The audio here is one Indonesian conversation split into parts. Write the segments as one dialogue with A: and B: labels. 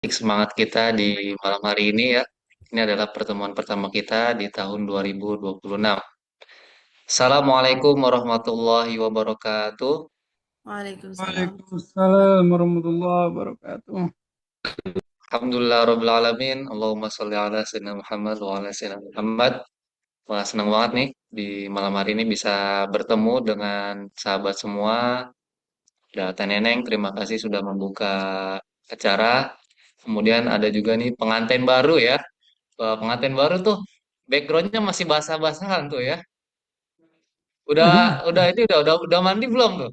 A: Semangat kita di malam hari ini ya. Ini adalah pertemuan pertama kita di tahun 2026. Assalamualaikum warahmatullahi wabarakatuh.
B: Waalaikumsalam.
A: Nah,
B: Waalaikumsalam warahmatullahi wabarakatuh.
A: Alhamdulillah Rabbil Alamin. Allahumma sholli ala Sayyidina Muhammad wa ala Sayyidina Muhammad. Wah, senang banget nih di malam hari ini bisa bertemu dengan sahabat semua. Dan Teh Neneng, terima kasih sudah membuka acara. Kemudian ada juga nih pengantin baru ya. Pengantin baru tuh backgroundnya masih basah-basahan tuh ya. Udah ini udah mandi belum tuh?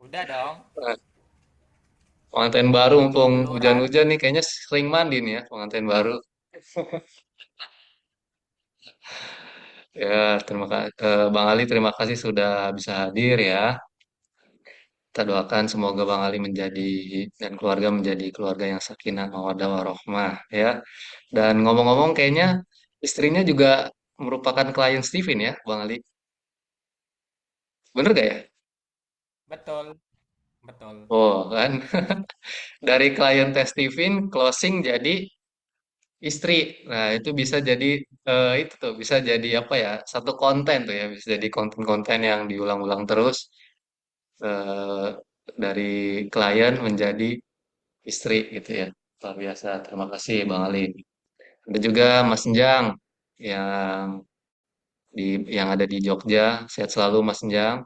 C: Udah dong,
A: Nah, pengantin baru mumpung
C: luluran.
A: hujan-hujan nih kayaknya sering mandi nih ya pengantin baru. Ya, terima kasih Bang Ali, terima kasih sudah bisa hadir ya. Kita doakan semoga Bang Ali menjadi dan keluarga menjadi keluarga yang sakinah mawaddah warahmah ya. Dan ngomong-ngomong kayaknya istrinya juga merupakan klien Steven ya, Bang Ali. Bener gak ya?
C: Betul, betul.
A: Oh, kan. Dari klien tes Steven closing jadi istri. Nah, itu bisa jadi itu tuh bisa jadi apa ya? Satu konten tuh ya, bisa jadi konten-konten yang diulang-ulang terus eh, dari klien menjadi istri gitu ya. Luar biasa. Terima kasih Bang Ali. Ada juga Mas Njang yang yang ada di Jogja. Sehat selalu Mas Njang.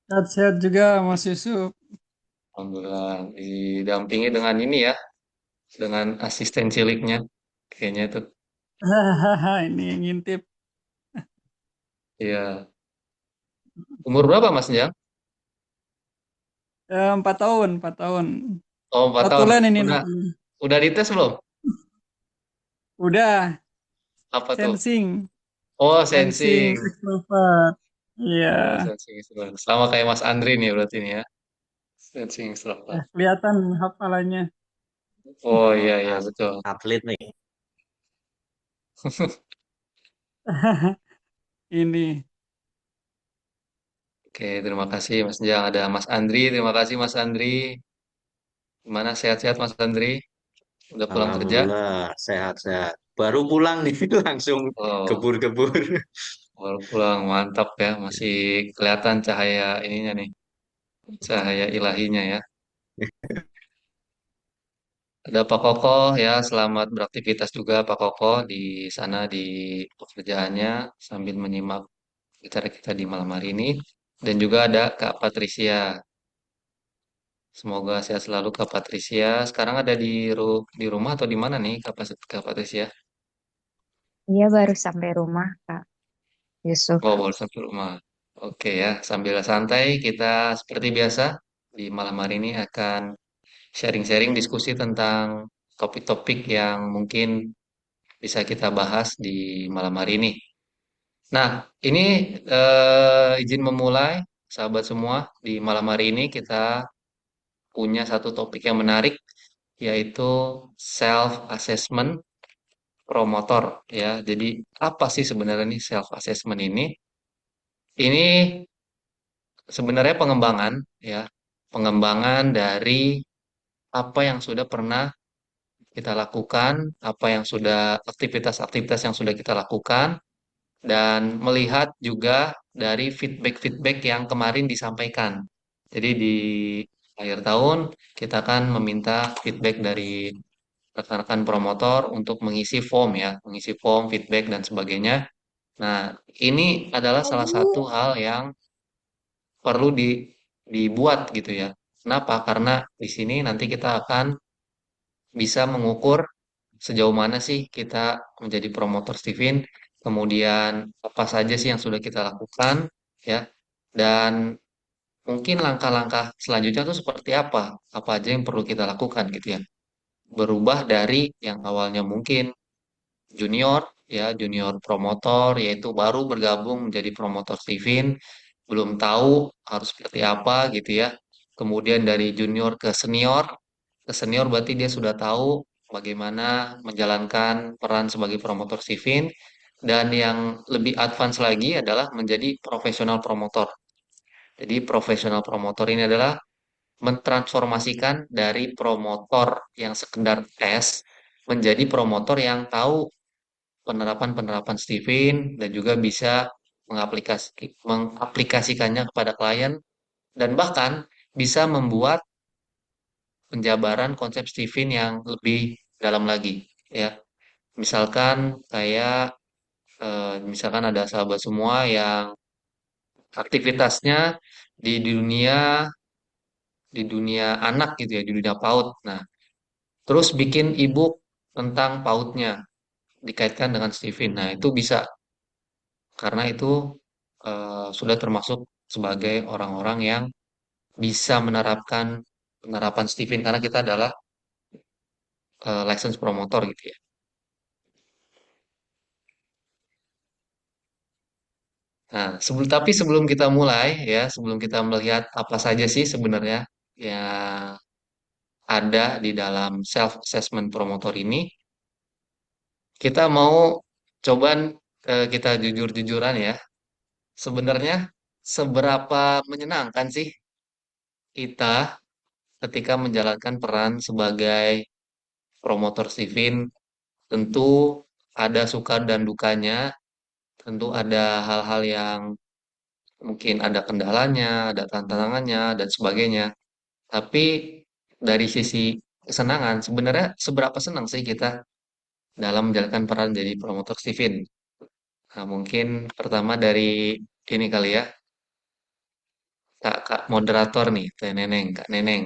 B: Sehat-sehat juga Mas Yusuf.
A: Alhamdulillah didampingi dengan ini ya, dengan asisten ciliknya. Kayaknya itu.
B: Hahaha, ini yang ngintip.
A: Iya. Umur berapa Mas Njang?
B: 4 tahun, 4 tahun.
A: Oh, 4 tahun.
B: Notulen ini
A: Udah
B: notulen.
A: udah dites belum?
B: Udah,
A: Apa tuh?
B: sensing,
A: Oh,
B: sensing
A: sensing.
B: extrovert. Iya,
A: Oh, sensing extrovert. Sama kayak Mas Andri nih berarti nih ya. Sensing extrovert.
B: kelihatan hafalannya.
A: Oh iya iya betul.
D: Atlet nih.
B: Ini.
A: Oke, terima kasih Mas Jang. Ada Mas Andri. Terima kasih Mas Andri. Gimana sehat-sehat Mas Andri? Udah pulang kerja?
D: Alhamdulillah sehat-sehat. Baru pulang nih langsung
A: Oh,
D: kebur-kebur.
A: baru pulang. Mantap ya. Masih kelihatan cahaya ininya nih. Cahaya ilahinya ya. Ada Pak Koko ya. Selamat beraktivitas juga Pak Koko di sana di pekerjaannya sambil menyimak acara kita di malam hari ini. Dan juga ada Kak Patricia. Semoga sehat selalu Kak Patricia. Sekarang ada di rumah atau di mana nih Kak Patricia?
E: Iya baru sampai rumah Kak Yusuf.
A: Oh, baru sampai rumah. Oke ya, sambil santai kita seperti biasa di malam hari ini akan sharing-sharing diskusi tentang topik-topik yang mungkin bisa kita bahas di malam hari ini. Nah, ini izin memulai, sahabat semua, di malam hari ini kita punya satu topik yang menarik, yaitu self-assessment promotor ya. Jadi apa sih sebenarnya nih self-assessment ini? Ini sebenarnya pengembangan ya, pengembangan dari apa yang sudah pernah kita lakukan, apa yang sudah aktivitas-aktivitas yang sudah kita lakukan, dan melihat juga dari feedback-feedback yang kemarin disampaikan. Jadi di akhir tahun kita akan meminta feedback dari rekan-rekan promotor untuk mengisi form ya, mengisi form, feedback dan sebagainya. Nah, ini adalah salah satu hal yang perlu dibuat gitu ya. Kenapa? Karena di sini nanti kita akan bisa mengukur sejauh mana sih kita menjadi promotor Steven, kemudian apa saja sih yang sudah kita lakukan ya, dan mungkin langkah-langkah selanjutnya itu seperti apa aja yang perlu kita lakukan gitu ya. Berubah dari yang awalnya mungkin junior ya, junior promotor yaitu baru bergabung menjadi promotor Steven, belum tahu harus seperti apa gitu ya. Kemudian dari junior ke senior berarti dia sudah tahu bagaimana menjalankan peran sebagai promotor Steven, dan yang lebih advance lagi adalah menjadi profesional promotor. Jadi profesional promotor ini adalah mentransformasikan dari promotor yang sekedar tes menjadi promotor yang tahu penerapan-penerapan Steven dan juga bisa mengaplikasikannya kepada klien dan bahkan bisa membuat penjabaran konsep Steven yang lebih dalam lagi ya. Misalkan kayak misalkan ada sahabat semua yang aktivitasnya di dunia anak gitu ya, di dunia PAUD. Nah, terus bikin ebook tentang PAUD-nya dikaitkan dengan Steven. Nah, itu bisa karena itu sudah termasuk sebagai orang-orang yang bisa menerapkan penerapan Steven karena kita adalah license promotor gitu ya. Nah, sebelum kita mulai ya, sebelum kita melihat apa saja sih sebenarnya yang ada di dalam self assessment promotor ini, kita mau coba kita jujur-jujuran ya. Sebenarnya seberapa menyenangkan sih kita ketika menjalankan peran sebagai promotor Steven? Tentu ada suka dan dukanya, tentu ada hal-hal yang mungkin ada kendalanya, ada tantangannya, dan sebagainya. Tapi dari sisi kesenangan, sebenarnya seberapa senang sih kita dalam menjalankan peran jadi promotor Steven? Nah, mungkin pertama dari ini kali ya, kak moderator nih, Teh Neneng, Kak Neneng.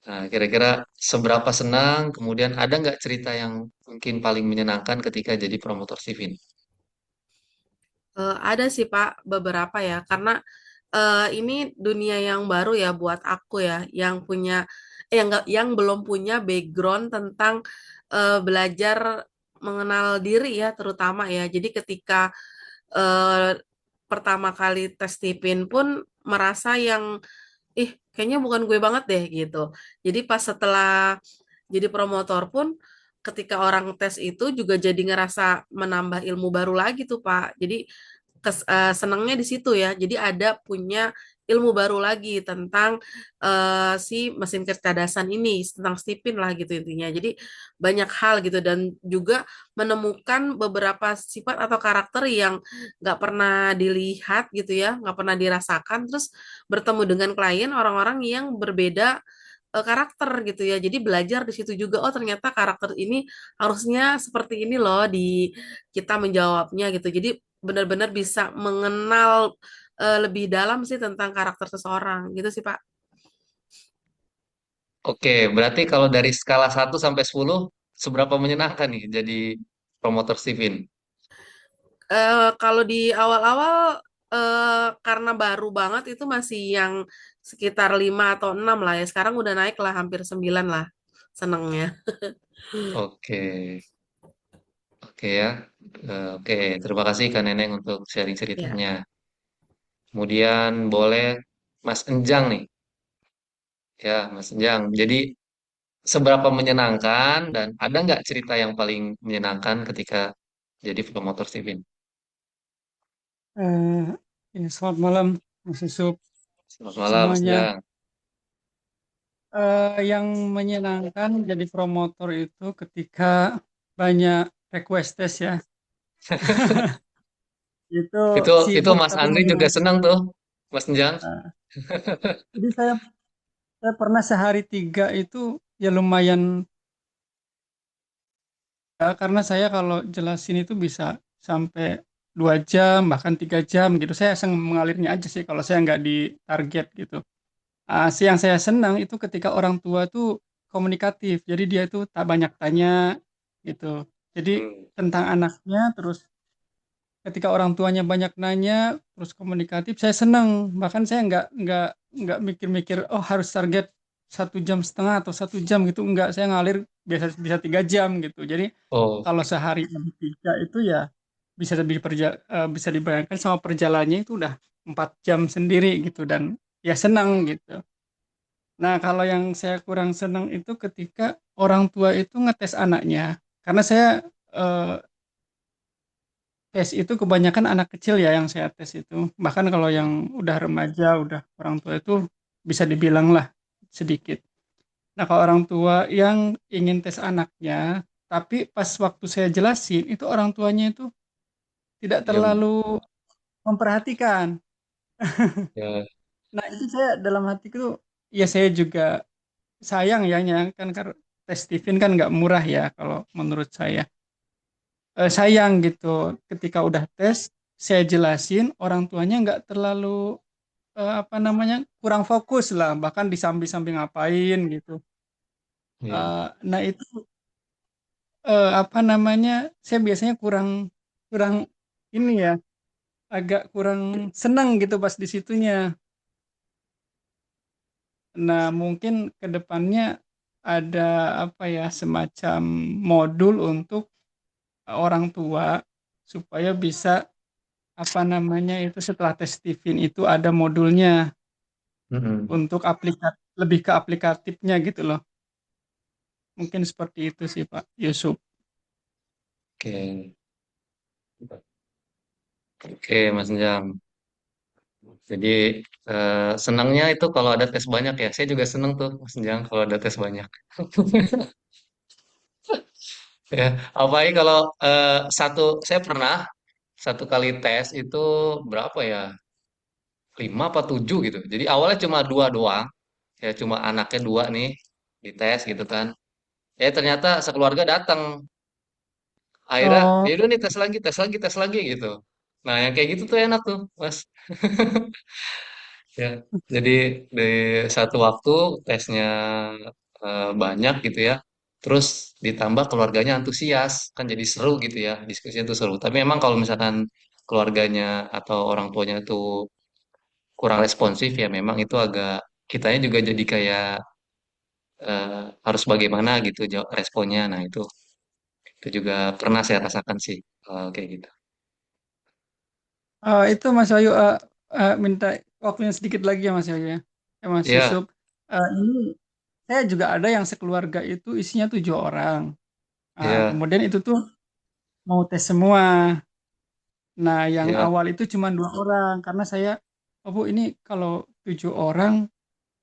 A: Nah, kira-kira seberapa senang, kemudian ada nggak cerita yang mungkin paling menyenangkan ketika jadi promotor Steven?
F: Ada sih Pak, beberapa ya, karena ini dunia yang baru ya buat aku ya, yang belum punya background tentang belajar mengenal diri ya, terutama ya. Jadi ketika eh, pertama kali tes tipin pun merasa yang kayaknya bukan gue banget deh gitu. Jadi pas setelah jadi promotor pun ketika orang tes itu juga jadi ngerasa menambah ilmu baru lagi tuh Pak. Jadi senangnya di situ ya. Jadi ada punya ilmu baru lagi tentang si mesin kecerdasan ini, tentang Stephen lah gitu intinya. Jadi banyak hal gitu dan juga menemukan beberapa sifat atau karakter yang nggak pernah dilihat gitu ya, nggak pernah dirasakan. Terus bertemu dengan klien orang-orang yang berbeda karakter gitu ya. Jadi belajar di situ juga, oh ternyata karakter ini harusnya seperti ini loh di kita menjawabnya gitu. Jadi benar-benar bisa mengenal lebih dalam sih tentang karakter seseorang gitu sih Pak.
A: Oke, berarti kalau dari skala 1 sampai 10, seberapa menyenangkan nih jadi promotor Steven?
F: Kalau di awal-awal karena baru banget itu masih yang sekitar 5 atau 6 lah ya. Sekarang udah naik lah hampir 9 lah senengnya.
A: Oke, oke ya. Oke, terima kasih Kak Neneng untuk sharing
F: Ya.
A: ceritanya. Kemudian boleh Mas Enjang nih. Ya, Mas Enjang. Jadi seberapa menyenangkan dan ada nggak cerita yang paling menyenangkan ketika jadi promotor Steven?
B: Eh, Selamat malam, Mas Yusuf
A: Selamat malam, Mas
B: semuanya.
A: Enjang.
B: Yang menyenangkan jadi promotor itu ketika banyak request test ya. Itu
A: Itu
B: sibuk
A: Mas
B: tapi
A: Andri juga
B: menyenangkan.
A: senang tuh, Mas Enjang.
B: Nah, jadi saya pernah sehari 3 itu ya lumayan ya, karena saya kalau jelasin itu bisa sampai 2 jam bahkan 3 jam gitu. Saya asal mengalirnya aja sih kalau saya nggak di target gitu. Yang saya senang itu ketika orang tua tuh komunikatif. Jadi dia itu tak banyak tanya gitu. Jadi
A: Hmm.
B: tentang anaknya terus ketika orang tuanya banyak nanya terus komunikatif saya senang. Bahkan saya nggak mikir-mikir oh harus target 1,5 jam atau 1 jam gitu. Enggak, saya ngalir biasa bisa 3 jam gitu. Jadi
A: Oh,
B: kalau sehari ada 3 itu ya bisa dibayangkan sama perjalanannya itu udah 4 jam sendiri gitu dan ya senang gitu. Nah, kalau yang saya kurang senang itu ketika orang tua itu ngetes anaknya. Karena saya eh, tes itu kebanyakan anak kecil ya yang saya tes itu. Bahkan kalau yang udah remaja, udah orang tua itu bisa dibilang lah sedikit. Nah, kalau orang tua yang ingin tes anaknya, tapi pas waktu saya jelasin, itu orang tuanya itu tidak
A: Ya,
B: terlalu memperhatikan.
A: ya,
B: Nah, itu saya dalam hatiku, ya saya juga sayang ya, kan karena tes Steven kan nggak murah ya kalau menurut saya. Sayang gitu, ketika udah tes, saya jelasin, orang tuanya nggak terlalu, apa namanya, kurang fokus lah, bahkan di samping-samping ngapain gitu.
A: ya.
B: Nah itu, apa namanya, saya biasanya kurang kurang ini ya, agak kurang senang gitu pas di situnya. Nah, mungkin ke depannya ada apa ya, semacam modul untuk orang tua supaya bisa apa namanya itu, setelah tes Stephen itu ada modulnya
A: Mm-mm.
B: untuk lebih ke aplikatifnya gitu loh. Mungkin seperti itu sih Pak Yusuf.
A: Oke, oke Mas Jam. Jadi senangnya itu kalau ada tes banyak ya. Saya juga senang tuh Mas Jam kalau ada tes banyak. Ya, apalagi kalau saya pernah satu kali tes itu berapa ya? 5 apa 7 gitu. Jadi awalnya cuma dua doang, ya cuma anaknya dua nih dites gitu kan. Ternyata sekeluarga datang. Akhirnya
B: Oh,
A: ya udah nih tes lagi gitu. Nah yang kayak gitu tuh enak tuh, Mas. Ya, jadi di satu waktu tesnya banyak gitu ya. Terus ditambah keluarganya antusias, kan jadi seru gitu ya, diskusinya tuh seru. Tapi memang kalau misalkan keluarganya atau orang tuanya tuh kurang responsif ya memang itu agak kitanya juga jadi kayak harus bagaimana gitu responnya. Nah itu juga pernah saya rasakan sih kayak gitu.
B: itu Mas Ayu, minta waktunya sedikit lagi ya Mas Ayu ya. Ya Mas
A: Iya,
B: Yusuf. Ini saya juga ada yang sekeluarga itu isinya 7 orang.
A: iya,
B: Kemudian itu tuh mau tes semua. Nah, yang
A: iya,
B: awal itu cuma 2 orang karena saya, oh Bu, ini kalau 7 orang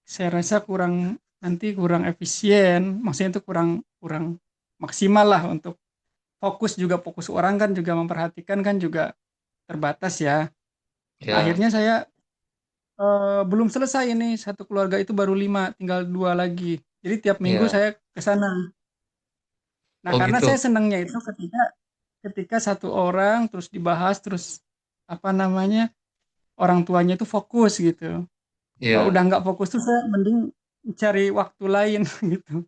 B: saya rasa kurang efisien. Maksudnya itu kurang kurang maksimal lah untuk fokus orang kan juga memperhatikan kan juga terbatas ya. Nah,
A: iya,
B: akhirnya saya, belum selesai ini satu keluarga itu baru 5, tinggal 2 lagi. Jadi tiap minggu
A: iya.
B: saya ke sana. Nah,
A: Oh
B: karena
A: gitu.
B: saya senangnya itu ketika ketika satu orang terus dibahas terus apa namanya, orang tuanya itu fokus gitu. Kalau
A: Iya.
B: udah nggak fokus tuh saya mending cari waktu lain gitu.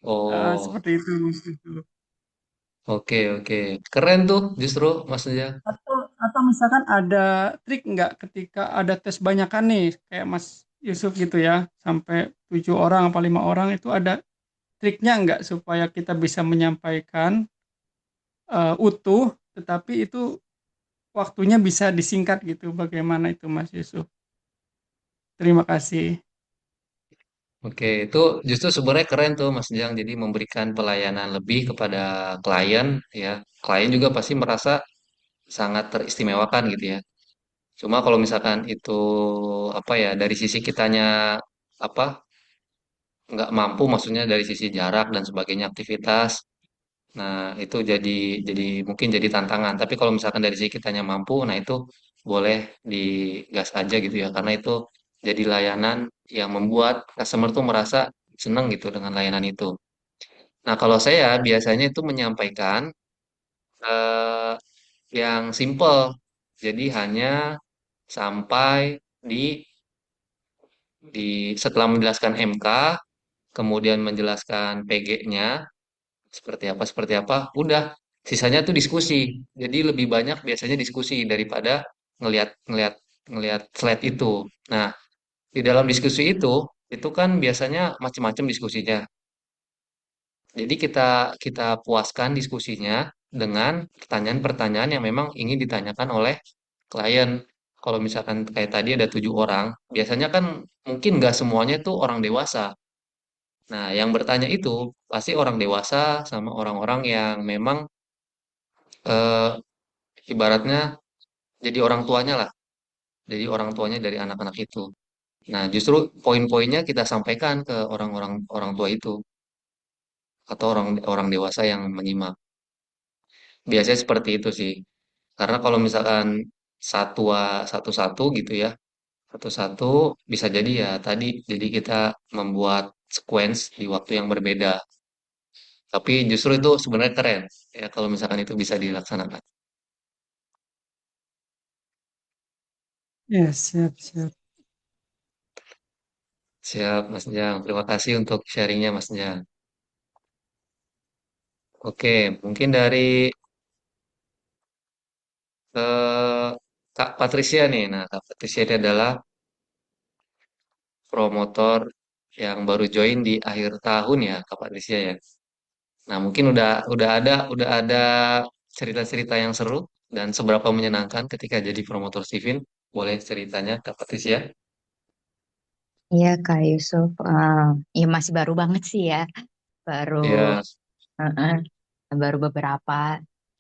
A: Oh,
B: Seperti itu Mas gitu.
A: oke, oke. Keren tuh justru maksudnya.
B: Atau misalkan ada trik nggak ketika ada tes banyakan nih kayak Mas Yusuf gitu ya, sampai 7 orang apa 5 orang, itu ada triknya nggak supaya kita bisa menyampaikan utuh, tetapi itu waktunya bisa disingkat gitu. Bagaimana itu Mas Yusuf? Terima kasih.
A: Oke, itu justru sebenarnya keren tuh Mas Jang. Jadi memberikan pelayanan lebih kepada klien ya. Klien juga pasti merasa sangat teristimewakan gitu ya. Cuma kalau misalkan itu apa ya dari sisi kitanya apa nggak mampu, maksudnya dari sisi jarak dan sebagainya aktivitas. Nah, itu jadi mungkin jadi tantangan. Tapi kalau misalkan dari sisi kitanya mampu, nah itu boleh digas aja gitu ya. Karena itu jadi layanan yang membuat customer tuh merasa senang gitu dengan layanan itu. Nah, kalau saya biasanya itu menyampaikan eh, yang simple. Jadi hanya sampai di setelah menjelaskan MK, kemudian menjelaskan PG-nya, seperti apa udah sisanya tuh diskusi, jadi lebih banyak biasanya diskusi daripada ngelihat ngelihat ngelihat slide itu. Nah, di dalam diskusi itu kan biasanya macam-macam diskusinya, jadi kita kita puaskan diskusinya dengan pertanyaan-pertanyaan yang memang ingin ditanyakan oleh klien. Kalau misalkan kayak tadi ada 7 orang, biasanya kan mungkin nggak semuanya tuh orang dewasa. Nah, yang bertanya itu pasti orang dewasa sama orang-orang yang memang eh, ibaratnya jadi orang tuanya lah, jadi orang tuanya dari anak-anak itu. Nah, justru poin-poinnya kita sampaikan ke orang-orang orang tua itu atau orang orang dewasa yang menyimak. Biasanya seperti itu sih. Karena kalau misalkan satu-satu gitu ya, satu-satu bisa jadi ya tadi, jadi kita membuat sequence di waktu yang berbeda. Tapi justru itu sebenarnya keren ya kalau misalkan itu bisa dilaksanakan.
B: Ya, siap, siap.
A: Siap, Mas Jang. Terima kasih untuk sharingnya, Mas Jang. Oke, mungkin dari eh, Kak Patricia nih. Nah, Kak Patricia ini adalah promotor yang baru join di akhir tahun ya, Kak Patricia ya. Nah, mungkin udah ada cerita-cerita yang seru dan seberapa menyenangkan ketika jadi promotor Steven. Boleh ceritanya, Kak Patricia?
E: Iya Kak Yusuf, ya masih baru banget sih ya, baru
A: Ya,
E: eh, eh, baru beberapa.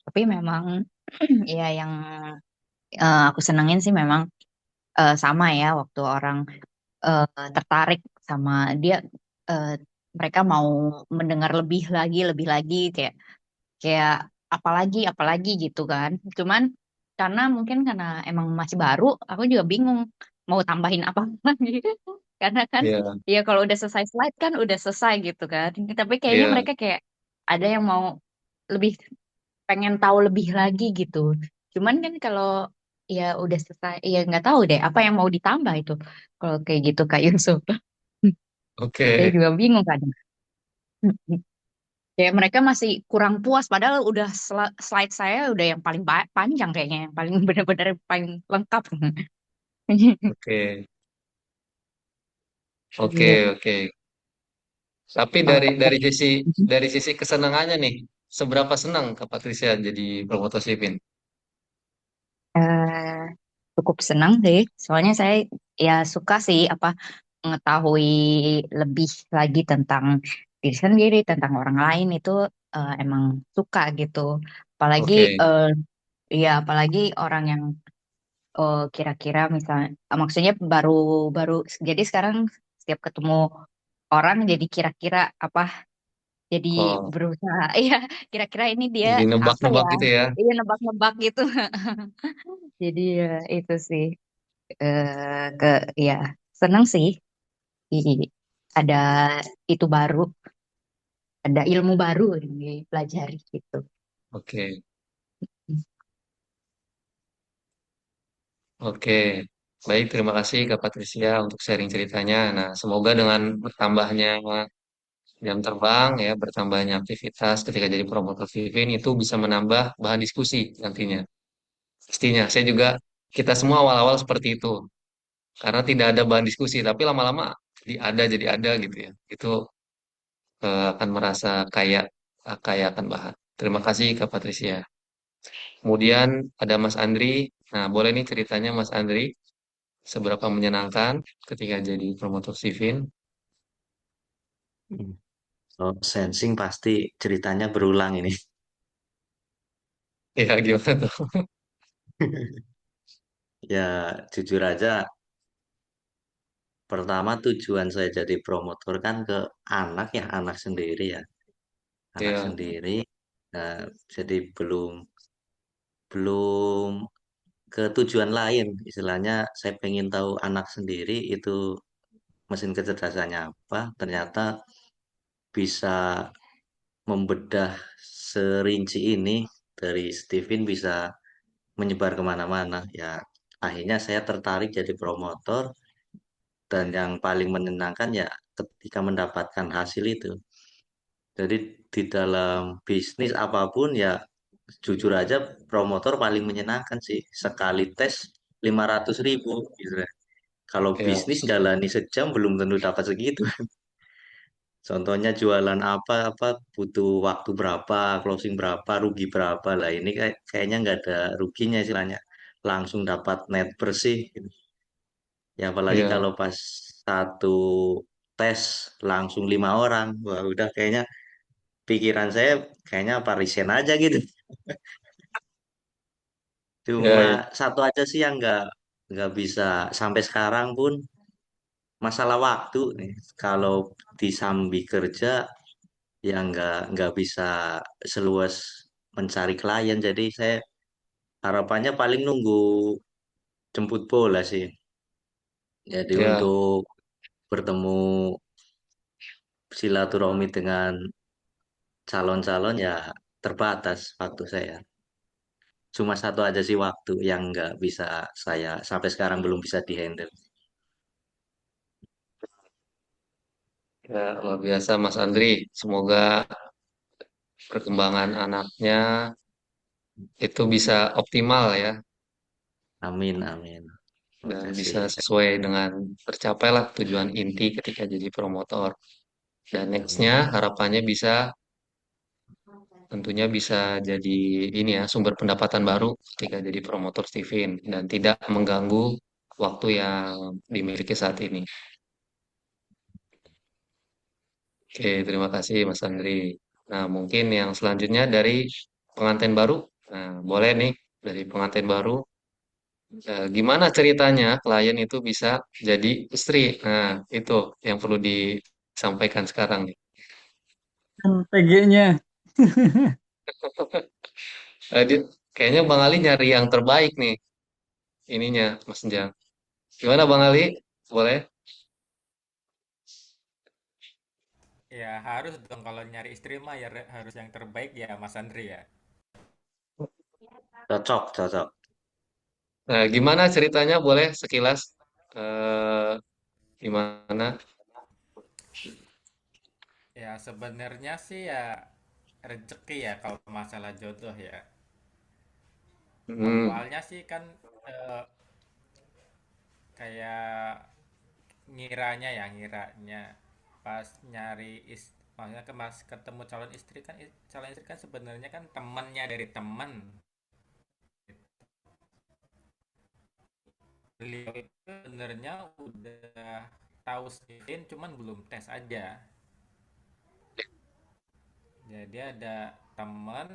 E: Tapi memang ya yang aku senengin sih memang sama ya waktu orang eh, tertarik sama dia, eh, mereka mau mendengar lebih lagi kayak kayak apalagi apalagi gitu kan. Cuman karena emang masih baru, aku juga bingung mau tambahin apa lagi. Karena kan
A: ya,
E: ya kalau udah selesai slide kan udah selesai gitu kan. Tapi kayaknya
A: ya.
E: mereka kayak ada yang mau lebih, pengen tahu lebih lagi gitu. Cuman kan kalau ya udah selesai, ya nggak tahu deh apa yang mau ditambah itu. Kalau kayak gitu Kak Yusuf. Saya
A: Oke,
E: juga bingung kadang. Ya mereka masih kurang puas padahal udah slide saya udah yang paling panjang kayaknya, yang paling benar-benar paling lengkap.
A: oke, oke,
E: Iya.
A: oke. Tapi
E: Kalau
A: dari sisi kesenangannya nih, seberapa senang Kak Patricia jadi promotor Steven?
E: eh, cukup senang sih, soalnya saya ya suka sih apa mengetahui lebih lagi tentang diri sendiri, tentang orang lain itu emang suka gitu. Apalagi
A: Oke,
E: ya apalagi orang yang kira-kira misalnya, maksudnya baru baru jadi sekarang setiap ketemu orang jadi kira-kira apa, jadi
A: oh,
E: berusaha ya kira-kira ini dia
A: jadi
E: apa ya,
A: nebak-nebak gitu ya?
E: iya nebak-nebak gitu. Jadi ya itu sih, ke ya seneng sih. I- ada itu baru, ada ilmu baru yang dipelajari gitu.
A: Oke, oke. Baik, terima kasih Kak Patricia untuk sharing ceritanya. Nah, semoga dengan bertambahnya jam terbang ya, bertambahnya aktivitas ketika jadi promotor Steven itu bisa menambah bahan diskusi nantinya. Pastinya, saya juga kita semua awal-awal seperti itu. Karena tidak ada bahan diskusi, tapi lama-lama jadi ada gitu ya. Itu akan merasa kaya akan bahan. Terima kasih Kak Patricia. Kemudian ada Mas Andri. Nah, boleh nih ceritanya Mas Andri seberapa menyenangkan ketika jadi promotor Sivin.
D: Hmm. Kalau sensing pasti ceritanya berulang ini.
A: Ya gimana tuh?
D: Ya, jujur aja, pertama tujuan saya jadi promotor kan ke anak ya, anak sendiri ya. Anak
A: Ya,
D: sendiri. Nah, jadi belum belum ke tujuan lain. Istilahnya saya pengen tahu anak sendiri itu mesin kecerdasannya apa. Ternyata bisa membedah serinci ini dari Steven bisa menyebar kemana-mana. Ya, akhirnya saya tertarik jadi promotor dan yang paling menyenangkan ya ketika mendapatkan hasil itu. Jadi di dalam bisnis apapun ya jujur aja promotor paling menyenangkan sih. Sekali tes 500.000 gitu ya. Kalau
A: ya,
D: bisnis jalani sejam belum tentu dapat segitu. Contohnya jualan apa butuh waktu berapa, closing berapa, rugi berapa lah. Ini kayaknya nggak ada ruginya istilahnya. Langsung dapat net bersih gitu. Ya apalagi
A: ya,
D: kalau pas satu tes langsung 5 orang, wah udah kayaknya pikiran saya kayaknya apa resign aja gitu.
A: ya,
D: Cuma
A: ya.
D: satu aja sih yang nggak bisa sampai sekarang pun masalah waktu nih. Kalau disambi kerja ya nggak bisa seluas mencari klien. Jadi saya harapannya paling nunggu jemput bola sih. Jadi
A: Ya,
D: untuk bertemu silaturahmi dengan calon-calon ya terbatas waktu saya. Cuma satu aja sih waktu yang nggak bisa saya sampai sekarang belum bisa dihandle.
A: ya luar biasa Mas Andri. Semoga perkembangan anaknya itu bisa optimal ya
D: Amin, amin. Terima
A: dan
D: kasih.
A: bisa sesuai dengan tercapailah tujuan inti ketika jadi promotor. Dan nextnya
D: Amin.
A: harapannya bisa tentunya bisa jadi ini ya sumber pendapatan baru ketika jadi promotor Steven dan tidak mengganggu waktu yang dimiliki saat ini. Oke, terima kasih Mas Andri. Nah, mungkin yang selanjutnya dari pengantin baru. Nah, boleh nih dari pengantin baru. Gimana ceritanya klien itu bisa jadi istri? Nah, itu yang perlu disampaikan sekarang nih.
B: Kan PG-nya.
A: Kayaknya Bang Ali nyari yang terbaik nih ininya, Mas Jang. Gimana Bang Ali? Boleh?
C: Ya harus dong kalau nyari istri mah ya harus yang terbaik ya Mas Andri ya.
D: Cocok, cocok.
A: Nah, gimana ceritanya? Boleh sekilas? Eh, gimana?
C: Ya sebenarnya sih ya rezeki ya kalau masalah jodoh ya.
A: Hmm,
C: Awalnya sih kan eh, kayak ngiranya pas nyari maksudnya ke mas ketemu calon istri kan sebenarnya kan temannya dari teman. Beliau itu sebenarnya udah tahu Steven cuman belum tes aja. Jadi ada teman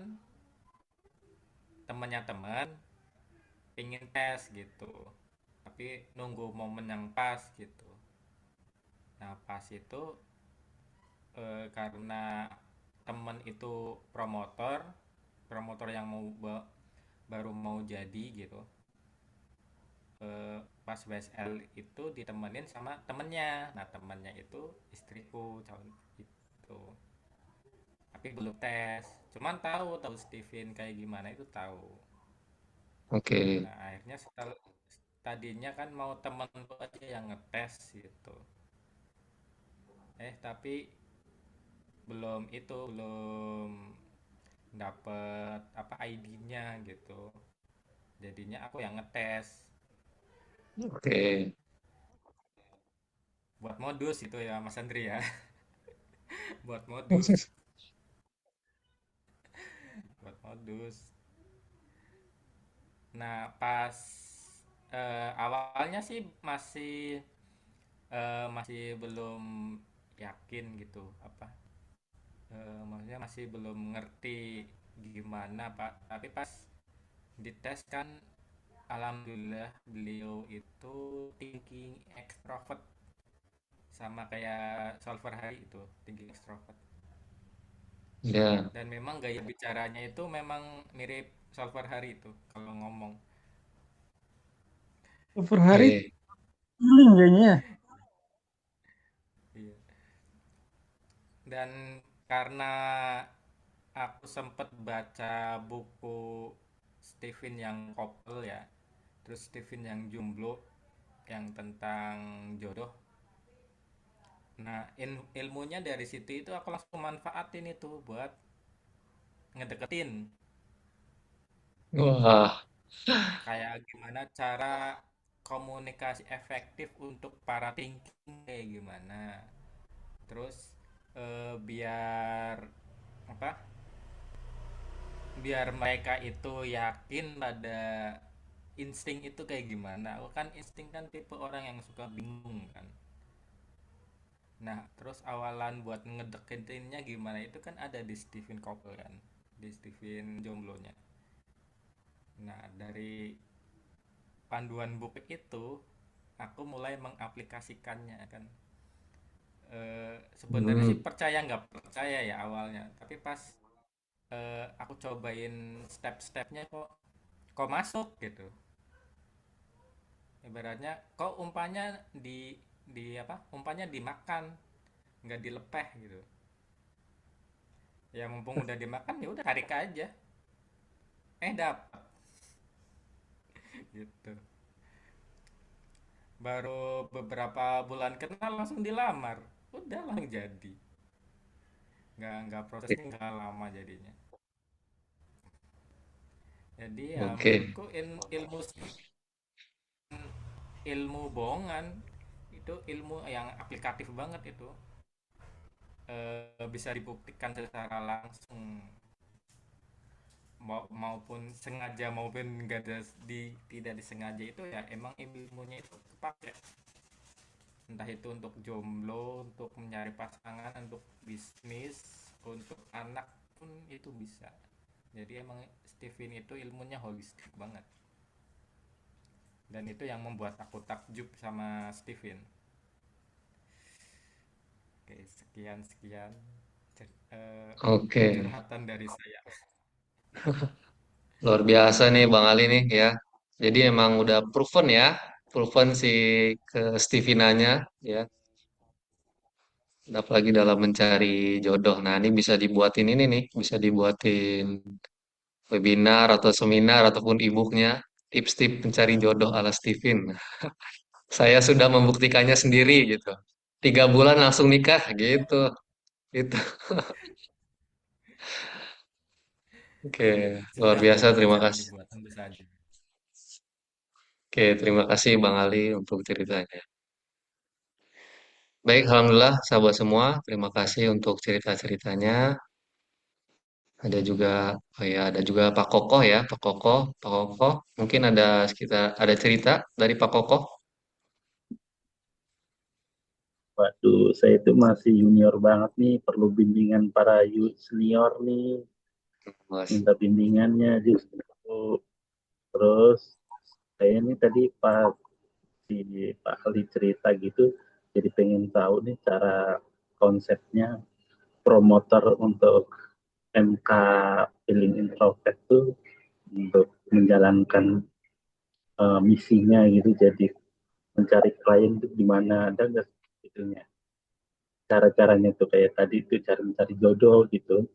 C: temannya teman pingin tes gitu, tapi nunggu momen yang pas gitu. Nah pas itu karena temen itu promotor promotor yang baru mau jadi gitu, pas WSL itu ditemenin sama temennya. Nah temennya itu istriku calon itu, tapi belum tes, cuman tahu tahu Steven kayak gimana itu tahu.
A: oke.
C: Nah akhirnya setelah tadinya kan mau temenku aja yang ngetes gitu, tapi belum dapet apa ID-nya gitu, jadinya aku yang ngetes
A: Oke.
C: buat modus itu ya Mas Andri ya. Buat modus, buat modus. Nah pas awalnya sih masih belum yakin gitu apa, maksudnya masih belum ngerti gimana Pak, tapi pas dites kan alhamdulillah beliau itu thinking extrovert, sama kayak solver hari itu thinking extrovert.
A: Ya.
C: Dan memang gaya bicaranya itu memang mirip solver hari itu kalau ngomong.
B: Per hari
A: Oke.
B: healing kayaknya ya.
C: Iya. Dan karena aku sempet baca buku Stephen yang couple ya, terus Stephen yang jomblo, yang tentang jodoh. Nah ilmunya dari situ itu aku langsung manfaatin itu buat ngedeketin,
A: Wah,
C: kayak gimana cara komunikasi efektif untuk para thinking kayak gimana, terus biar apa, biar mereka itu yakin pada insting itu kayak gimana. Aku kan insting kan tipe orang yang suka bingung kan. Nah terus awalan buat ngedeketinnya gimana itu kan ada di Stephen Couple kan, di Stephen jomblonya. Nah dari panduan buku itu aku mulai mengaplikasikannya kan. Sebenarnya sih
A: Hmm,
C: percaya nggak percaya ya awalnya, tapi pas aku cobain step-stepnya kok masuk gitu. Ibaratnya kok umpanya di apa? Umpanya dimakan, nggak dilepeh gitu. Ya mumpung udah dimakan ya udah tarik aja. Dapat gitu. Baru beberapa bulan kenal langsung dilamar. Udah langsung jadi. Nggak prosesnya nggak lama jadinya. Jadi ya
A: oke.
C: menurutku ilmu ilmu bohongan itu ilmu yang aplikatif banget itu. Bisa dibuktikan secara langsung maupun sengaja maupun nggak ada tidak disengaja itu ya emang ilmunya itu kepake, entah itu untuk jomblo, untuk mencari pasangan, untuk bisnis, untuk anak pun itu bisa. Jadi emang Steven itu ilmunya holistik banget, dan itu yang membuat aku takjub sama Steven. Oke, sekian sekian
A: Oke,
C: curhatan dari saya.
A: luar biasa nih Bang Ali nih ya. Jadi emang udah proven ya, proven si ke Stevenanya ya. Apalagi dalam mencari jodoh. Nah, ini bisa dibuatin ini nih, bisa dibuatin webinar atau seminar ataupun e-booknya, tips-tips mencari jodoh ala Steven. Saya sudah membuktikannya sendiri gitu. 3 bulan langsung nikah gitu, gitu. Oke, luar
C: Sudah Bu,
A: biasa. Terima
C: jangan
A: kasih.
C: dibuat, tentu saja.
A: Oke, terima kasih Bang Ali untuk ceritanya. Baik, alhamdulillah sahabat semua. Terima kasih untuk cerita-ceritanya. Ada juga, oh ya, ada juga Pak Kokoh ya, Pak Kokoh, Pak Kokoh. Mungkin ada sekitar ada cerita dari Pak Kokoh.
G: Waduh, saya itu masih junior banget nih, perlu bimbingan para senior nih,
A: Mas.
G: minta bimbingannya justru. Terus saya ini tadi pas si Pak Ali cerita gitu, jadi pengen tahu nih cara konsepnya promotor untuk MK Feeling Introvert tuh untuk menjalankan misinya gitu, jadi mencari klien itu gimana, ada nggak itunya? Cara-caranya tuh kayak tadi tuh cara mencari jodoh gitu.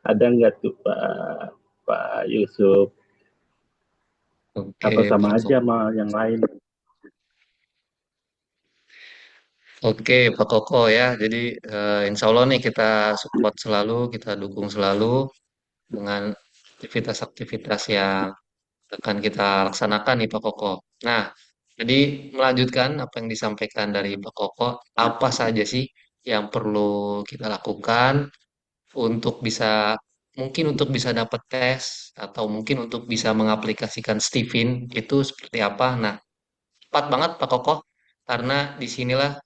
G: Ada nggak tuh Pak Pak Yusuf? Apa
A: Oke,
G: sama
A: Pak
G: aja
A: Koko.
G: sama yang lain?
A: Oke, Pak Koko ya. Jadi insya Allah nih kita support selalu, kita dukung selalu dengan aktivitas-aktivitas yang akan kita laksanakan nih Pak Koko. Nah, jadi melanjutkan apa yang disampaikan dari Pak Koko, apa saja sih yang perlu kita lakukan untuk bisa mungkin untuk bisa dapat tes atau mungkin untuk bisa mengaplikasikan Steven itu seperti apa? Nah, tepat banget Pak Koko karena disinilah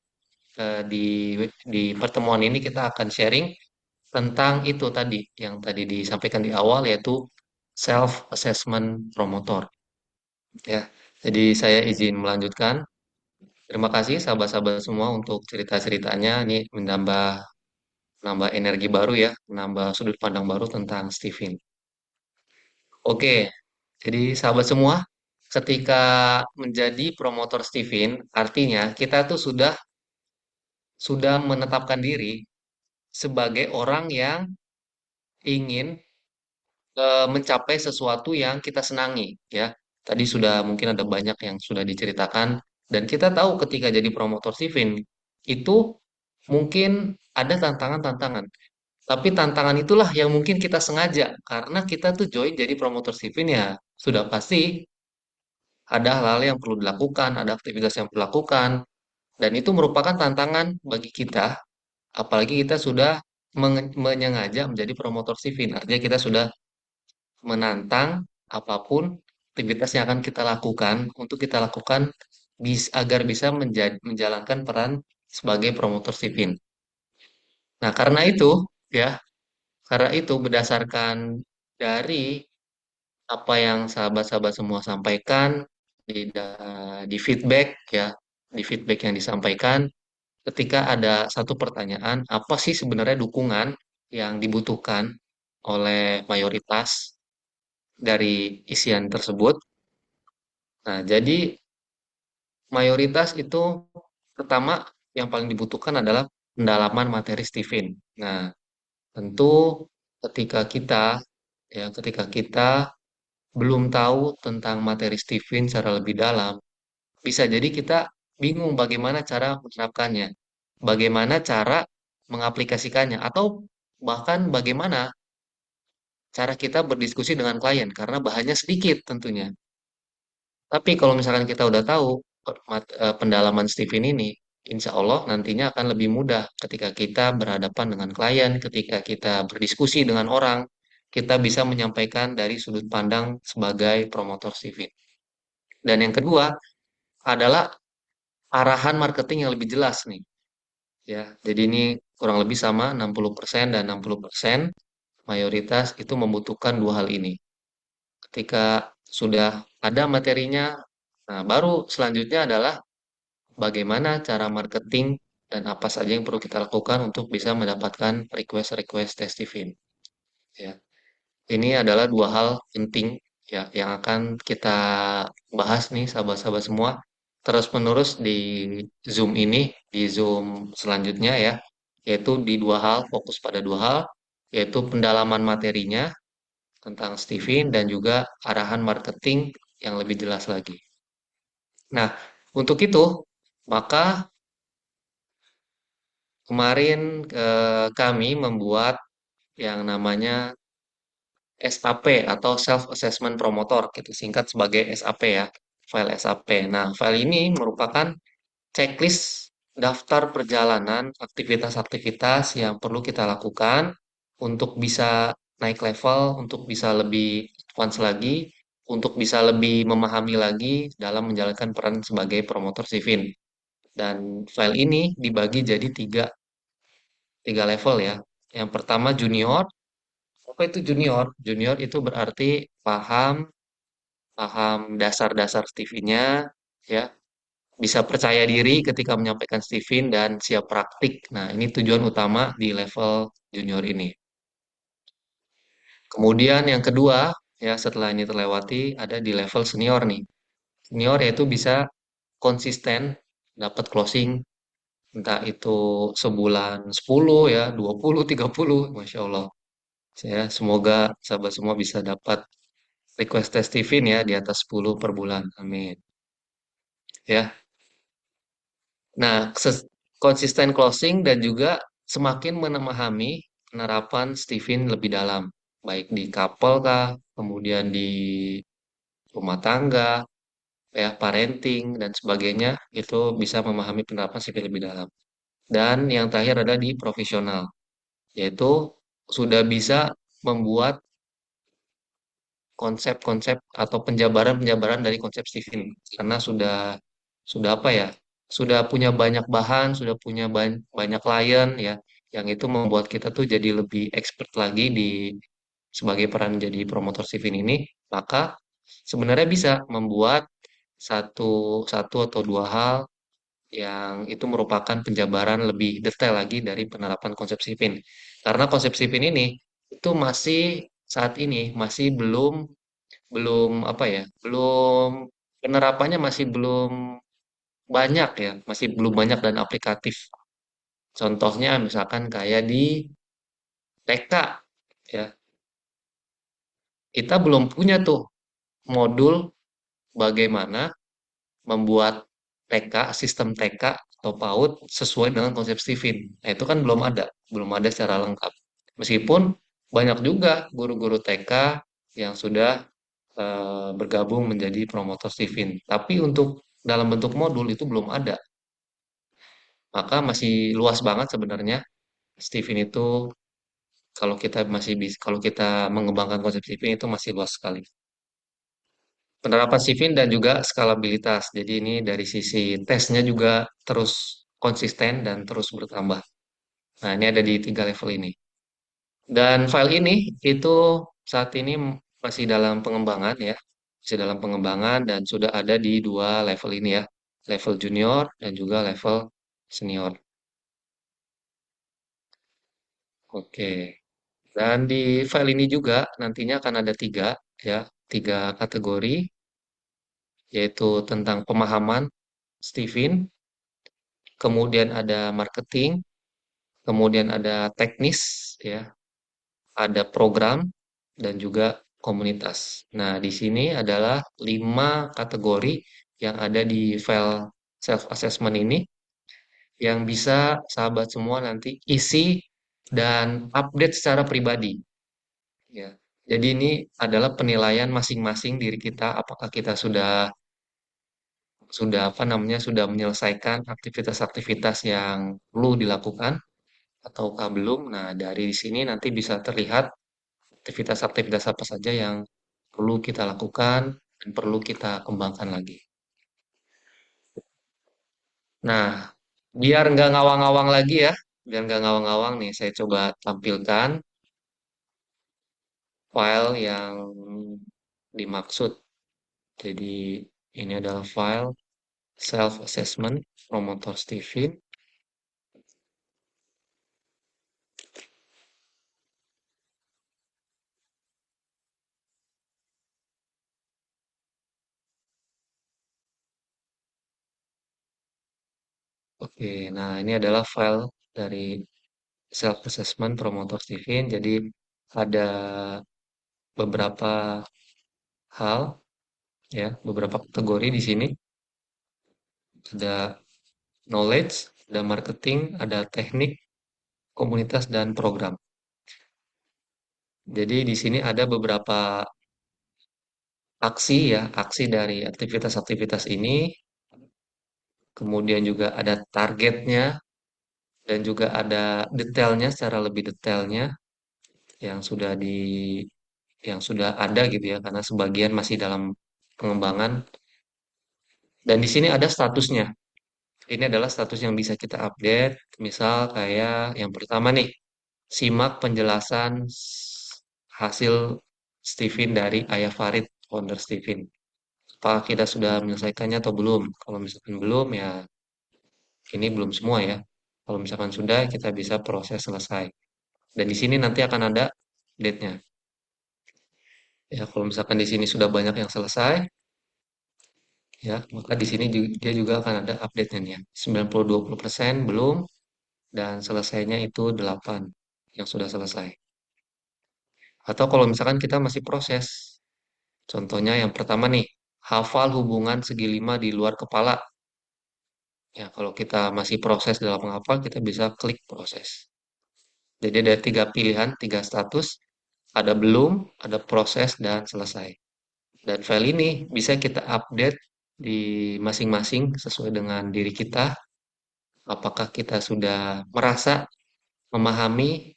A: di pertemuan ini kita akan sharing tentang itu tadi yang tadi disampaikan di awal yaitu self assessment promotor ya. Jadi saya izin melanjutkan. Terima kasih sahabat-sahabat semua untuk cerita-ceritanya. Ini menambah energi baru ya, menambah sudut pandang baru tentang Steven. Oke, jadi sahabat semua, ketika menjadi promotor Steven, artinya kita tuh sudah menetapkan diri sebagai orang yang ingin mencapai sesuatu yang kita senangi ya. Tadi sudah mungkin ada banyak yang sudah diceritakan dan kita tahu ketika jadi promotor Steven itu mungkin ada tantangan-tantangan. Tapi tantangan itulah yang mungkin kita sengaja karena kita tuh join jadi promotor Steven ya sudah pasti ada hal-hal yang perlu dilakukan, ada aktivitas yang perlu dilakukan dan itu merupakan tantangan bagi kita apalagi kita sudah menyengaja menjadi promotor Steven. Artinya kita sudah menantang apapun aktivitas yang akan kita lakukan untuk kita lakukan agar bisa menjalankan peran sebagai promotor Steven. Nah, ya, karena itu berdasarkan dari apa yang sahabat-sahabat semua sampaikan di feedback ya, di feedback yang disampaikan ketika ada satu pertanyaan, apa sih sebenarnya dukungan yang dibutuhkan oleh mayoritas dari isian tersebut. Nah, jadi mayoritas itu pertama yang paling dibutuhkan adalah pendalaman materi Stephen. Nah, tentu ketika kita ketika kita belum tahu tentang materi Stephen secara lebih dalam, bisa jadi kita bingung bagaimana cara menerapkannya, bagaimana cara mengaplikasikannya, atau bahkan bagaimana cara kita berdiskusi dengan klien karena bahannya sedikit tentunya. Tapi kalau misalkan kita udah tahu pendalaman Stephen ini, insya Allah nantinya akan lebih mudah ketika kita berhadapan dengan klien, ketika kita berdiskusi dengan orang, kita bisa menyampaikan dari sudut pandang sebagai promotor Stephen. Dan yang kedua adalah arahan marketing yang lebih jelas nih. Ya, jadi ini kurang lebih sama 60% dan 60% mayoritas itu membutuhkan dua hal ini. Ketika sudah ada materinya, nah baru selanjutnya adalah bagaimana cara marketing dan apa saja yang perlu kita lakukan untuk bisa mendapatkan request-request testifin. Ya, ini adalah dua hal penting ya yang akan kita bahas nih sahabat-sahabat semua terus-menerus di Zoom ini, di Zoom selanjutnya ya, yaitu di dua hal, fokus pada dua hal, yaitu pendalaman materinya tentang Steven dan juga arahan marketing yang lebih jelas lagi. Nah, untuk itu, maka kemarin kami membuat yang namanya SAP atau Self Assessment Promoter, gitu singkat sebagai SAP ya, file SAP. Nah, file ini merupakan checklist daftar perjalanan aktivitas-aktivitas yang perlu kita lakukan untuk bisa naik level, untuk bisa lebih advance lagi, untuk bisa lebih memahami lagi dalam menjalankan peran sebagai promotor Sivin. Dan file ini dibagi jadi tiga level ya. Yang pertama junior. Apa itu junior? Junior itu berarti paham paham dasar-dasar Stevie-nya ya, bisa percaya diri ketika menyampaikan Stephen dan siap praktik. Nah, ini tujuan utama di level junior ini. Kemudian yang kedua, ya setelah ini terlewati, ada di level senior nih. Senior yaitu bisa konsisten dapat closing, entah itu sebulan 10 ya, 20, 30, Masya Allah. Ya, semoga sahabat semua bisa dapat request tes Stephen ya di atas 10 per bulan. Amin. Ya, nah, konsisten closing dan juga semakin memahami penerapan Stephen lebih dalam, baik di couple kah, kemudian di rumah tangga, ya parenting dan sebagainya, itu bisa memahami penerapan Stephen lebih dalam. Dan yang terakhir adalah di profesional, yaitu sudah bisa membuat konsep-konsep atau penjabaran-penjabaran dari konsep Stephen karena sudah apa ya, sudah punya banyak bahan, sudah punya banyak klien ya, yang itu membuat kita tuh jadi lebih expert lagi di sebagai peran jadi promotor Stephen ini. Maka sebenarnya bisa membuat satu satu atau dua hal yang itu merupakan penjabaran lebih detail lagi dari penerapan konsep Stephen, karena konsep Stephen ini itu masih saat ini masih belum belum apa ya, belum penerapannya masih belum banyak ya, masih belum banyak dan aplikatif. Contohnya misalkan kayak di TK ya, kita belum punya tuh modul bagaimana membuat TK, sistem TK atau PAUD sesuai dengan konsep Stephen. Nah, itu kan belum ada secara lengkap. Meskipun banyak juga guru-guru TK yang sudah bergabung menjadi promotor Stephen. Tapi untuk dalam bentuk modul itu belum ada. Maka masih luas banget sebenarnya Stephen itu, kalau kita mengembangkan konsep Stephen itu masih luas sekali. Penerapan Stephen dan juga skalabilitas. Jadi ini dari sisi tesnya juga terus konsisten dan terus bertambah. Nah, ini ada di tiga level ini. Dan file ini itu saat ini masih dalam pengembangan ya. masih dalam pengembangan dan sudah ada di dua level ini ya, level junior dan juga level senior. Oke. Dan di file ini juga nantinya akan ada ya, tiga kategori, yaitu tentang pemahaman Steven, kemudian ada marketing, kemudian ada teknis, ya, ada program, dan juga komunitas. Nah, di sini adalah 5 kategori yang ada di file self-assessment ini, yang bisa sahabat semua nanti isi dan update secara pribadi. Ya. Jadi ini adalah penilaian masing-masing diri kita, apakah kita sudah apa namanya sudah menyelesaikan aktivitas-aktivitas yang perlu dilakukan ataukah belum. Nah, dari sini nanti bisa terlihat aktivitas-aktivitas apa saja yang perlu kita lakukan dan perlu kita kembangkan lagi. Nah, biar nggak ngawang-ngawang lagi ya, biar nggak ngawang-ngawang nih, saya coba tampilkan file yang dimaksud. Jadi ini adalah file self-assessment promotor Steven. Oke, nah ini adalah file dari self-assessment promotor Steven. Jadi ada beberapa hal, ya, beberapa kategori di sini. Ada knowledge, ada marketing, ada teknik, komunitas, dan program. Jadi di sini ada beberapa aksi ya, aksi dari aktivitas-aktivitas ini, kemudian juga ada targetnya, dan juga ada detailnya secara lebih detailnya yang sudah yang sudah ada gitu ya, karena sebagian masih dalam pengembangan. Dan di sini ada statusnya. Ini adalah status yang bisa kita update. Misal kayak yang pertama nih, simak penjelasan hasil Steven dari Ayah Farid, founder Steven. Apakah kita sudah menyelesaikannya atau belum? Kalau misalkan belum, ya ini belum semua ya. Kalau misalkan sudah, kita bisa proses selesai. Dan di sini nanti akan ada date-nya. Ya, kalau misalkan di sini sudah banyak yang selesai, ya, maka di sini dia juga akan ada update-nya nih ya. 90-20% belum, dan selesainya itu 8 yang sudah selesai. Atau kalau misalkan kita masih proses, contohnya yang pertama nih, hafal hubungan segi lima di luar kepala. Ya, kalau kita masih proses dalam menghafal, kita bisa klik proses. Jadi ada 3 pilihan, 3 status, ada belum, ada proses, dan selesai. Dan file ini bisa kita update di masing-masing sesuai dengan diri kita. Apakah kita sudah merasa memahami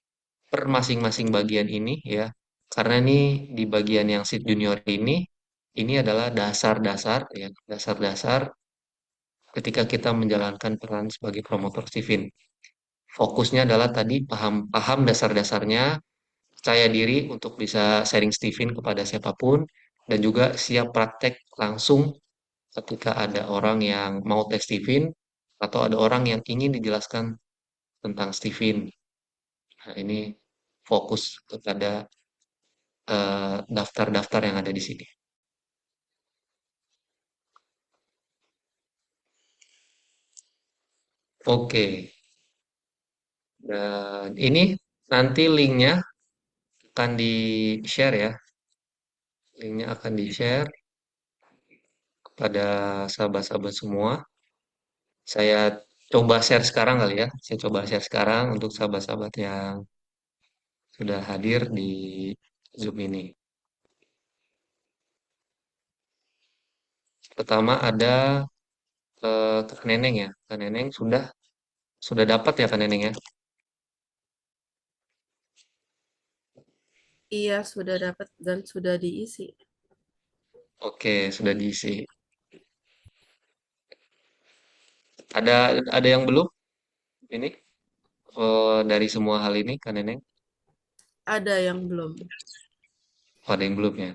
A: per masing-masing bagian ini ya. Karena ini di bagian yang seat junior ini adalah dasar-dasar ya, dasar-dasar ketika kita menjalankan peran sebagai promotor Steven. Fokusnya adalah tadi paham dasar-dasarnya, percaya diri untuk bisa sharing Steven kepada siapapun, dan juga siap praktek langsung ketika ada orang yang mau tes Steven atau ada orang yang ingin dijelaskan tentang Steven. Nah, ini fokus kepada daftar-daftar yang ada di sini. Oke, dan ini nanti linknya akan di-share ya. Linknya akan di-share kepada sahabat-sahabat semua. Saya coba share sekarang kali ya. Saya coba share sekarang untuk sahabat-sahabat yang sudah hadir di Zoom ini. Pertama ada Kak Neneng ya. Kak Neneng sudah dapat ya Kak Neneng ya.
F: Iya, sudah dapat dan sudah diisi.
A: Oke, sudah diisi. Ada ada yang belum ini dari semua hal ini Kak Neneng?
F: Ada yang belum.
A: Oh, ada yang belum ya.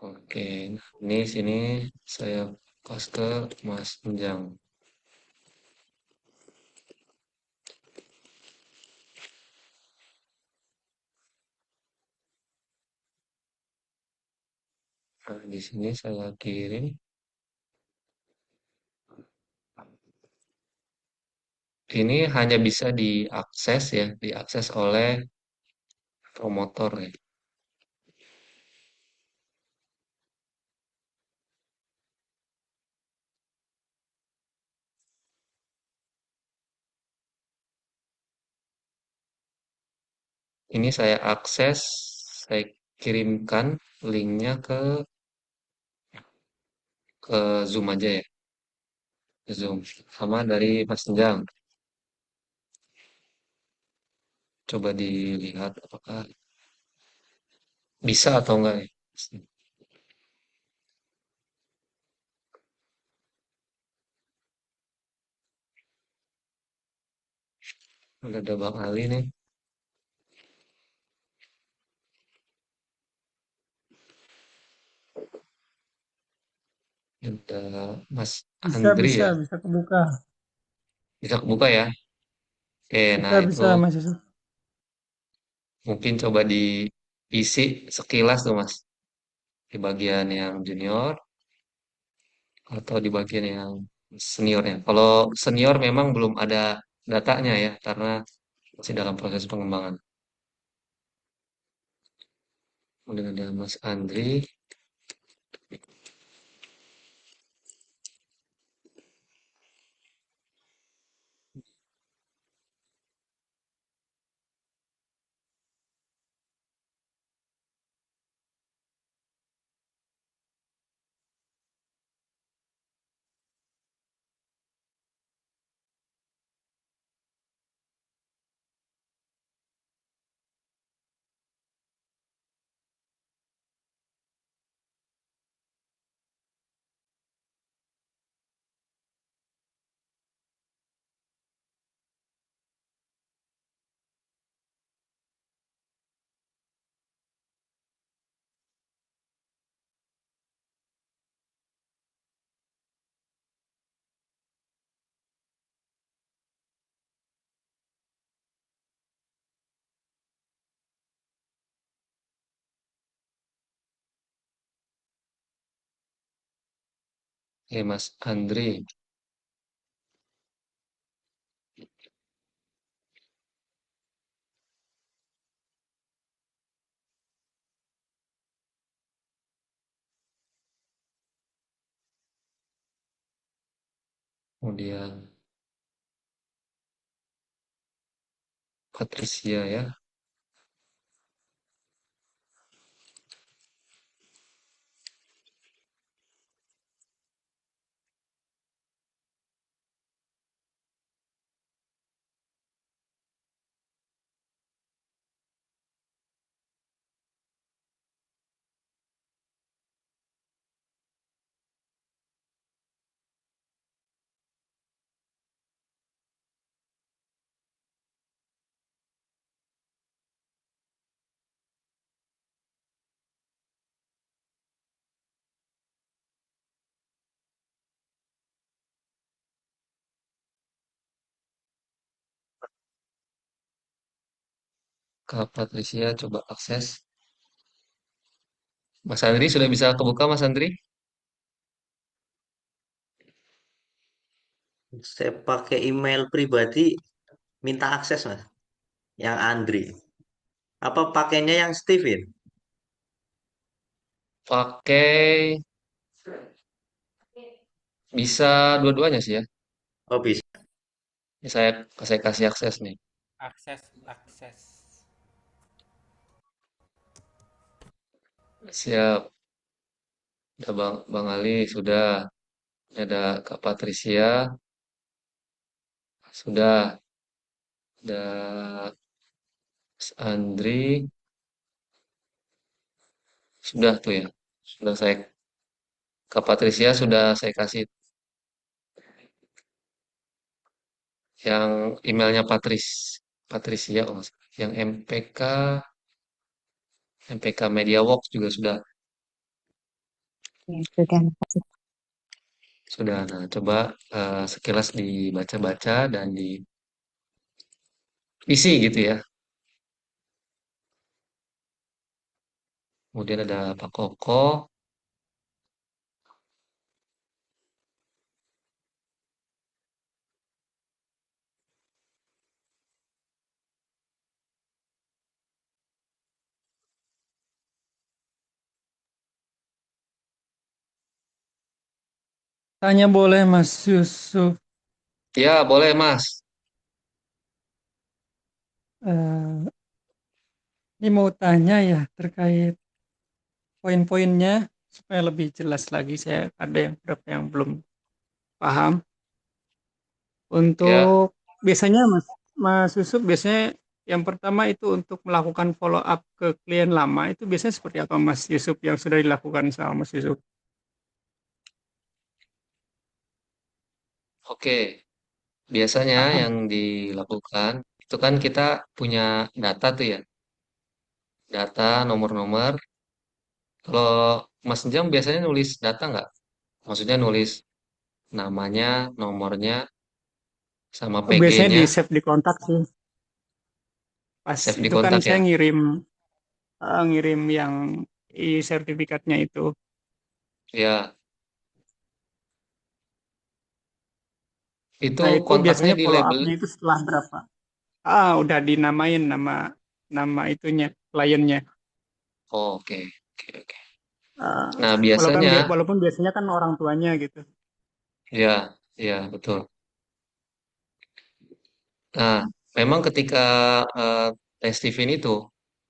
A: Oke, nah ini sini saya pas ke Mas Enjang. Nah, di sini saya kirim. Ini hanya bisa diakses ya, diakses oleh promotor ya. Ini saya akses, saya kirimkan linknya ke Zoom aja ya, ke Zoom. Sama dari Mas Enjang. Coba dilihat apakah bisa atau enggak ya. Udah ada Bang Ali nih. Ada Mas
B: Bisa,
A: Andri
B: bisa,
A: ya.
B: bisa kebuka.
A: Bisa kebuka ya. Oke,
B: Bisa,
A: nah itu
B: bisa, Mas Yusuf.
A: mungkin coba diisi sekilas tuh Mas. Di bagian yang junior atau di bagian yang seniornya. Kalau senior memang belum ada datanya ya, karena masih dalam proses pengembangan. Kemudian ada Mas Andri, Mas Andri, kemudian Patricia ya. Kak Patricia coba akses. Mas Andri sudah bisa kebuka Mas Andri?
D: Saya pakai email pribadi minta akses Mas, yang Andri. Apa pakainya yang Steven?
A: Pakai bisa dua-duanya sih ya.
D: Oh bisa.
A: Ini saya kasih akses nih.
C: Akses, akses.
A: Siap. Ada Bang Ali sudah. Ada Kak Patricia sudah. Ada Mas Andri sudah tuh ya. Sudah saya Kak Patricia sudah saya kasih yang emailnya Patricia oh, nggak salah. Yang MPK Media Works juga sudah.
E: Ya, itu kan.
A: Sudah. Nah, coba sekilas dibaca-baca dan diisi gitu ya. Kemudian ada Pak Koko.
B: Tanya boleh Mas Yusuf.
A: Ya, boleh Mas.
B: Eh, ini mau tanya ya terkait poin-poinnya supaya lebih jelas lagi. Saya ada yang beberapa yang belum paham.
A: Ya,
B: Untuk biasanya Mas Yusuf biasanya yang pertama itu untuk melakukan follow up ke klien lama itu biasanya seperti apa Mas Yusuf yang sudah dilakukan sama Mas Yusuf?
A: oke. Biasanya
B: Ah,
A: yang dilakukan itu kan kita punya data tuh ya. Data, nomor-nomor. Kalau Mas Jam biasanya nulis data nggak? Maksudnya nulis namanya, nomornya, sama
B: biasanya di
A: PG-nya,
B: save di kontak sih. Pas
A: save di
B: itu kan
A: kontak
B: saya
A: ya.
B: ngirim yang sertifikatnya itu.
A: Ya, itu
B: Nah, itu
A: kontaknya
B: biasanya
A: di
B: follow
A: label.
B: up-nya itu setelah berapa? Udah dinamain nama nama itunya, kliennya.
A: Oh, oke, oke, oke.
B: Ah,
A: Nah, biasanya,
B: walaupun biasanya kan orang tuanya gitu.
A: ya, ya, betul. Nah, memang ketika eh, tes Steven itu,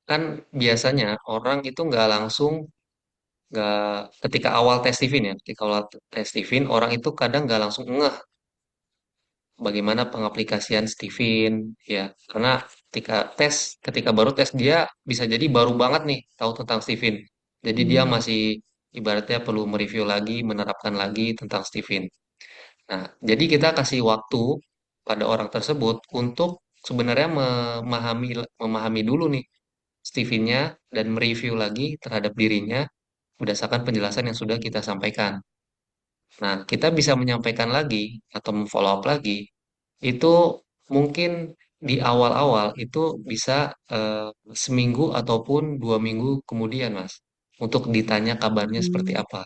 A: kan biasanya orang itu nggak langsung, nggak, ketika awal tes Steven ya, ketika awal tes Steven, orang itu kadang nggak langsung ngeh bagaimana pengaplikasian Steven, ya. Karena ketika baru tes dia bisa jadi baru banget nih tahu tentang Steven. Jadi dia
B: Hmm.
A: masih ibaratnya perlu mereview lagi, menerapkan lagi tentang Steven. Nah, jadi kita kasih waktu pada orang tersebut untuk sebenarnya memahami dulu nih Stevennya dan mereview lagi terhadap dirinya berdasarkan penjelasan yang sudah kita sampaikan. Nah, kita bisa menyampaikan lagi atau memfollow up lagi itu mungkin di awal-awal itu bisa seminggu ataupun 2 minggu kemudian, Mas, untuk ditanya kabarnya seperti
B: Hmm.
A: apa.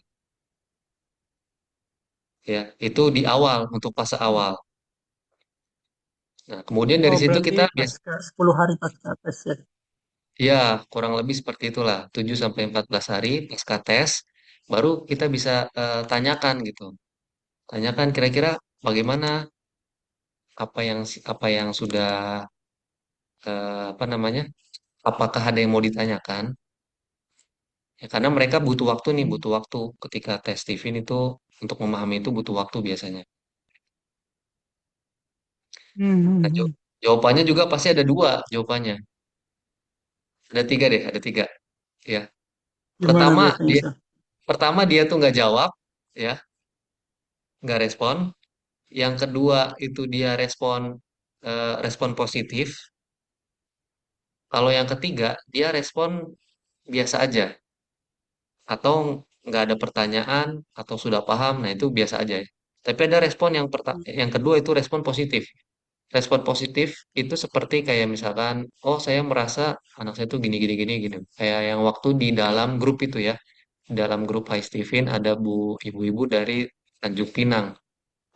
A: Ya, itu di awal untuk fase awal. Nah, kemudian dari
B: Oh,
A: situ
B: berarti
A: kita biasa,
B: pasca 10 hari pasca tes ya.
A: ya kurang lebih seperti itulah, 7 sampai 14 hari pasca tes, baru kita bisa tanyakan gitu. Tanyakan kira-kira bagaimana apa yang sudah apa namanya? Apakah ada yang mau ditanyakan? Ya, karena mereka butuh waktu nih,
B: Hmm.
A: butuh waktu ketika tes Steven itu untuk memahami itu butuh waktu biasanya.
B: Hmm,
A: Nah,
B: hmm, hmm.
A: jawabannya juga pasti ada dua jawabannya. Ada tiga deh, ada tiga. Ya,
B: Gimana
A: pertama
B: biasanya
A: dia
B: sih?
A: pertama dia tuh nggak jawab, ya, nggak respon. Yang kedua itu dia respon positif. Kalau yang ketiga dia respon biasa aja atau nggak ada pertanyaan atau sudah paham. Nah itu biasa aja ya. Tapi ada respon yang kedua itu respon positif. Respon positif itu seperti kayak misalkan, oh saya merasa anak saya tuh gini gini gini gini. Kayak yang waktu di dalam grup itu ya, di dalam grup High Steven ada ibu-ibu dari Tanjung Pinang.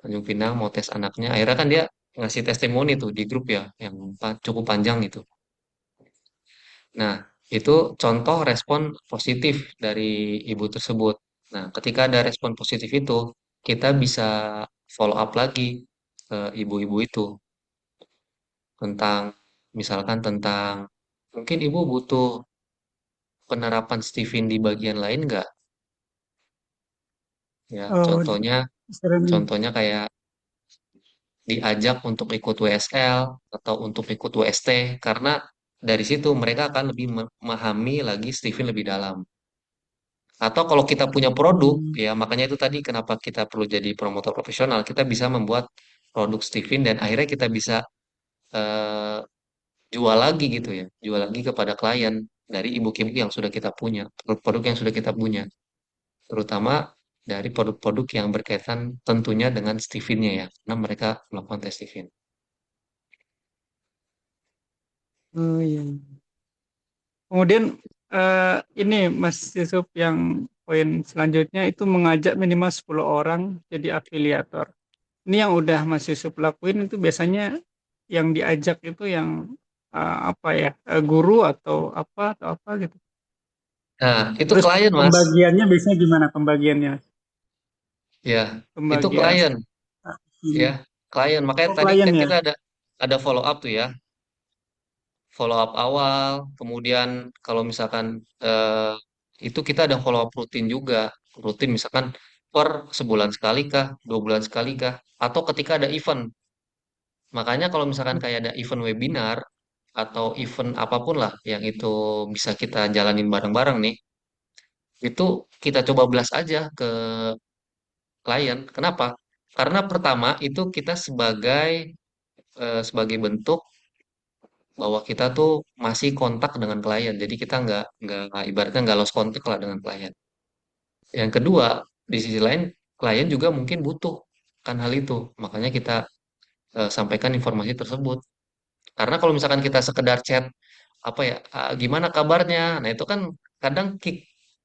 A: Tanjung Pinang mau tes anaknya. Akhirnya kan dia ngasih testimoni tuh di grup ya, yang cukup panjang itu. Nah, itu contoh respon positif dari ibu tersebut. Nah, ketika ada respon positif itu, kita bisa follow up lagi ke ibu-ibu itu tentang, misalkan tentang, mungkin ibu butuh penerapan Steven di bagian lain nggak? Ya,
B: Oh, sering.
A: contohnya kayak diajak untuk ikut WSL atau untuk ikut WST karena dari situ mereka akan lebih memahami lagi Steven lebih dalam. Atau kalau kita punya produk,
B: Hmm.
A: ya makanya itu tadi kenapa kita perlu jadi promotor profesional, kita bisa membuat produk Steven dan akhirnya kita bisa eh, jual lagi gitu ya, jual lagi kepada klien dari ibu-ibu yang sudah kita punya, produk-produk yang sudah kita punya. terutama dari produk-produk yang berkaitan tentunya dengan Steven-nya ya, karena mereka melakukan tes Steven.
B: Oh iya. Kemudian ini Mas Yusuf yang poin selanjutnya itu mengajak minimal 10 orang jadi afiliator. Ini yang udah Mas Yusuf lakuin itu biasanya yang diajak itu yang apa ya, guru atau apa gitu.
A: Nah, itu
B: Terus
A: klien, Mas.
B: pembagiannya biasanya gimana pembagiannya?
A: Ya, itu
B: Pembagian
A: klien ya,
B: ini.
A: klien. Makanya
B: Oh
A: tadi
B: klien
A: kan
B: ya.
A: kita ada follow up tuh ya. Follow up awal, kemudian kalau misalkan eh, itu kita ada follow up rutin juga. Rutin misalkan per sebulan sekali kah, 2 bulan sekali kah, atau ketika ada event. Makanya kalau misalkan kayak ada event webinar atau event apapun lah yang itu bisa kita jalanin bareng-bareng nih, itu kita coba blast aja ke klien. Kenapa? Karena pertama itu kita sebagai bentuk bahwa kita tuh masih kontak dengan klien. Jadi kita nggak ibaratnya nggak lost kontak lah dengan klien. Yang kedua, di sisi lain klien juga mungkin butuh kan hal itu. Makanya kita sampaikan informasi tersebut. Karena kalau misalkan kita sekedar chat apa ya, gimana kabarnya? Nah itu kan kadang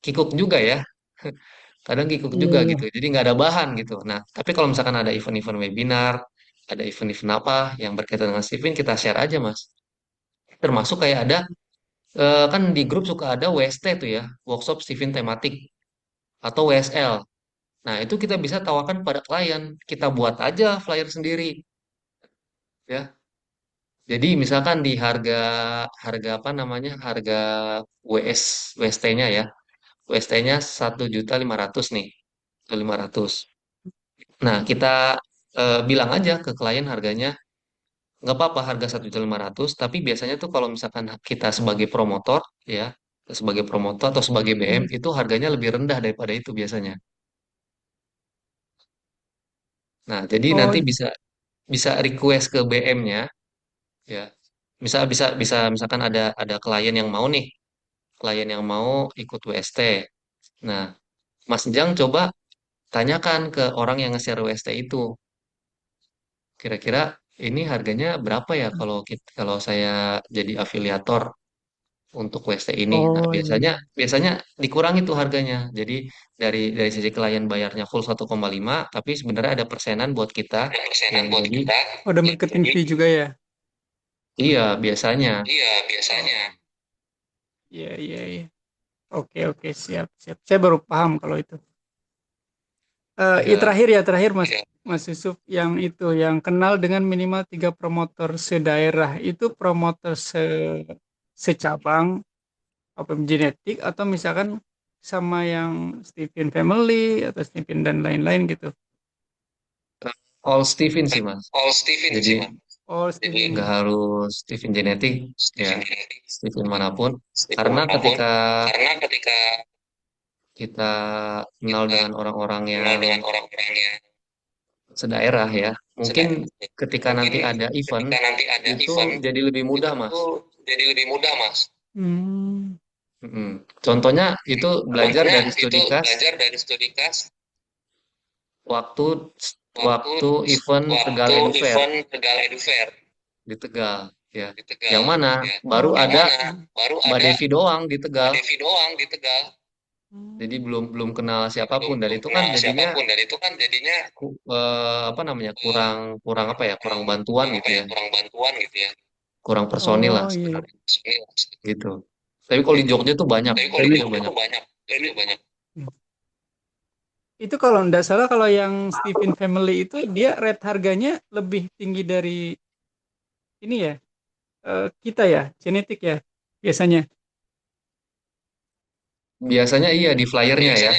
A: kikuk juga ya. Kadang kikuk
B: Iya
A: juga
B: iya.
A: gitu. Jadi nggak ada bahan gitu. Nah, tapi kalau misalkan ada event-event webinar, ada event-event apa yang berkaitan dengan Steven, kita share aja, Mas. Termasuk kayak ada kan di grup suka ada WST tuh ya, workshop Steven tematik atau WSL. Nah, itu kita bisa tawarkan pada klien. Kita buat aja flyer sendiri ya. Jadi misalkan di harga harga apa namanya? Harga WST-nya ya. WST-nya 1.500.000 nih. 500. Nah, kita bilang aja ke klien harganya nggak apa-apa harga 1.500.000, tapi biasanya tuh kalau misalkan kita sebagai promotor ya, sebagai promotor atau sebagai BM
B: Hmm.
A: itu harganya lebih rendah daripada itu biasanya. Nah, jadi
B: Oh
A: nanti bisa bisa request ke BM-nya ya. Bisa bisa bisa misalkan ada klien yang mau nih, klien yang mau ikut WST. Nah, Mas Jang coba tanyakan ke orang yang nge-share WST itu. Kira-kira ini harganya berapa ya kalau saya jadi afiliator untuk WST ini. Nah,
B: oh
A: biasanya
B: iya.
A: biasanya dikurangi tuh harganya. Jadi dari sisi klien bayarnya full 1,5, tapi sebenarnya ada persenan buat kita yang jadi
B: Oh, ada marketing fee juga ya.
A: iya biasanya.
B: Oh iya iya iya. Oke oke siap siap. Saya baru paham kalau itu.
A: Ya,
B: Terakhir Mas Mas Yusuf yang itu yang kenal dengan minimal 3 promotor sedaerah itu promotor secabang apa genetik atau misalkan sama yang Stephen Family atau Stephen dan lain-lain gitu.
A: all Steven sih Mas. Jadi
B: Oh Stephen
A: nggak
B: ya.
A: harus Steven genetik ya, Steven manapun. Karena ketika kita kenal dengan orang-orang yang sedaerah ya, mungkin ketika nanti ada event itu jadi lebih mudah Mas.
B: Hmm.
A: Mm-mm. Contohnya itu belajar dari studi kas waktu waktu event Tegal Edu Fair di Tegal ya. Yang mana baru
B: Oh.
A: ada Mbak Devi doang di Tegal. Jadi
B: Hmm.
A: belum belum kenal siapapun dan itu kan jadinya apa namanya kurang kurang apa ya kurang bantuan gitu ya kurang personil lah
B: Oh iya.
A: sebenarnya gitu. Tapi kalau di Jogja tuh banyak, banyak banyak.
B: Hmm. Itu kalau enggak salah kalau yang Stephen Family itu dia rate harganya lebih tinggi dari ini ya, kita ya, genetik ya, biasanya.
A: Biasanya iya di flyernya ya.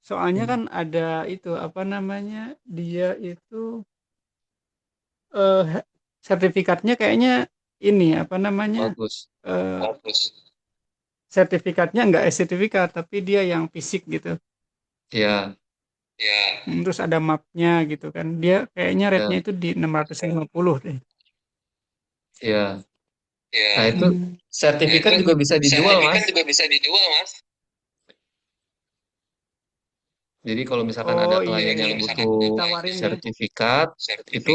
B: Soalnya
A: Hmm.
B: kan ada itu apa namanya, dia itu eh, sertifikatnya kayaknya ini apa namanya,
A: Bagus.
B: eh, sertifikatnya enggak sertifikat tapi dia yang fisik gitu.
A: Ya,
B: Terus ada mapnya gitu kan. Dia kayaknya rate-nya
A: ya,
B: itu di 650 deh.
A: ya. Nah, itu
B: Hmm.
A: sertifikat juga bisa dijual, Mas. Jadi kalau misalkan ada
B: Oh iya
A: klien
B: iya.
A: yang butuh
B: Ditawarin ya.
A: sertifikat, itu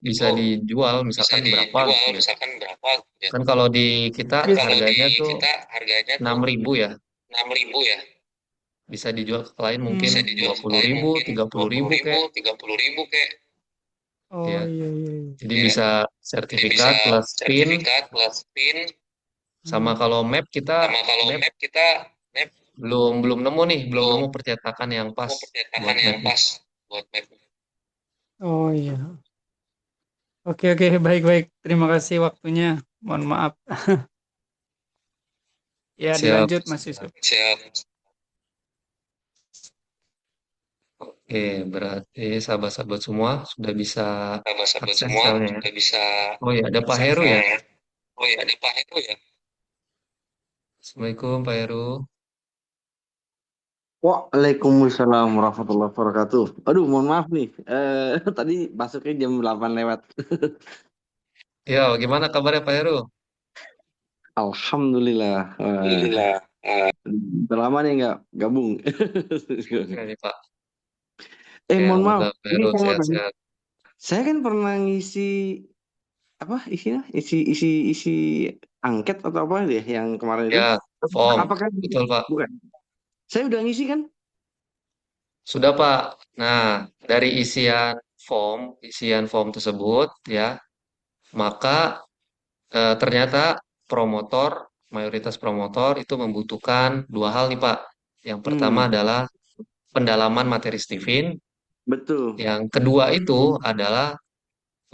A: bisa dijual misalkan berapa gitu ya. Kan kalau di kita
B: Bis-
A: harganya tuh 6.000 ya. Bisa dijual ke klien mungkin
B: Hmm.
A: 20.000, 30.000 kayak.
B: Oh
A: Ya.
B: iya iya, iya.
A: Jadi bisa sertifikat plus pin sama
B: Hmm.
A: kalau map kita map belum belum nemu nih, belum nemu percetakan yang pas buat mapnya.
B: Oh iya. Oke oke, baik baik. Terima kasih waktunya. Mohon maaf. Ya
A: Siap.
B: dilanjut Mas Yusuf.
A: Oke, berarti sahabat-sahabat semua sudah bisa akses filenya ya. Oh ya, ada Pak Heru ya. Assalamualaikum Pak Heru.
H: Waalaikumsalam warahmatullahi wabarakatuh. Aduh, mohon maaf nih. Tadi masuknya jam 8 lewat.
A: Ya, gimana kabarnya Pak Heru?
H: Alhamdulillah. Udah lama nih nggak gabung.
A: Ya nih Pak. Ya,
H: Mohon maaf.
A: alhamdulillah Pak
H: Ini
A: Heru
H: saya mau tanya.
A: sehat-sehat.
H: Saya kan pernah ngisi apa isinya? Isi angket atau apa deh yang kemarin itu?
A: Ya, form.
H: Apakah
A: Betul Pak.
H: bukan? Saya udah ngisi kan?
A: Sudah Pak. Nah, dari isian form tersebut ya, maka ternyata promotor, mayoritas promotor itu membutuhkan dua hal nih Pak. Yang pertama
H: Hmm,
A: adalah pendalaman materi Steven,
H: betul.
A: yang kedua itu adalah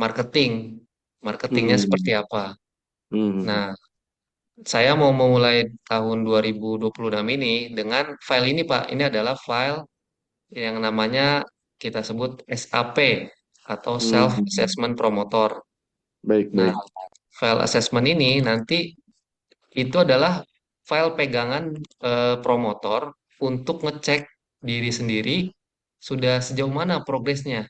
A: marketing. Marketingnya seperti
H: Hmm,
A: apa?
H: hmm,
A: Nah, saya mau memulai tahun 2026 ini dengan file ini Pak. Ini adalah file yang namanya kita sebut SAP atau Self
H: hmm.
A: Assessment Promoter.
H: Baik,
A: Nah,
H: baik.
A: file assessment ini nanti itu adalah file pegangan promotor untuk ngecek diri sendiri sudah sejauh mana progresnya. Ya,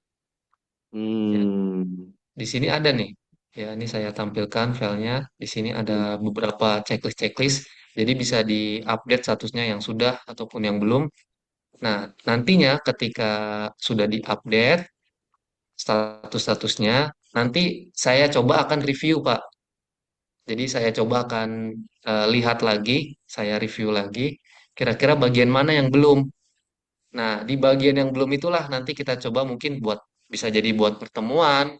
H: Hmm,
A: di sini ada nih. Ya, ini saya tampilkan filenya. Di sini ada
H: hmm,
A: beberapa checklist-checklist. Jadi bisa diupdate statusnya yang sudah ataupun yang belum. Nah, nantinya ketika sudah diupdate status-statusnya, nanti saya coba akan review, Pak. Jadi saya coba akan lihat lagi, saya review lagi, kira-kira bagian mana yang belum. Nah, di bagian yang belum itulah nanti kita coba mungkin bisa jadi buat pertemuan,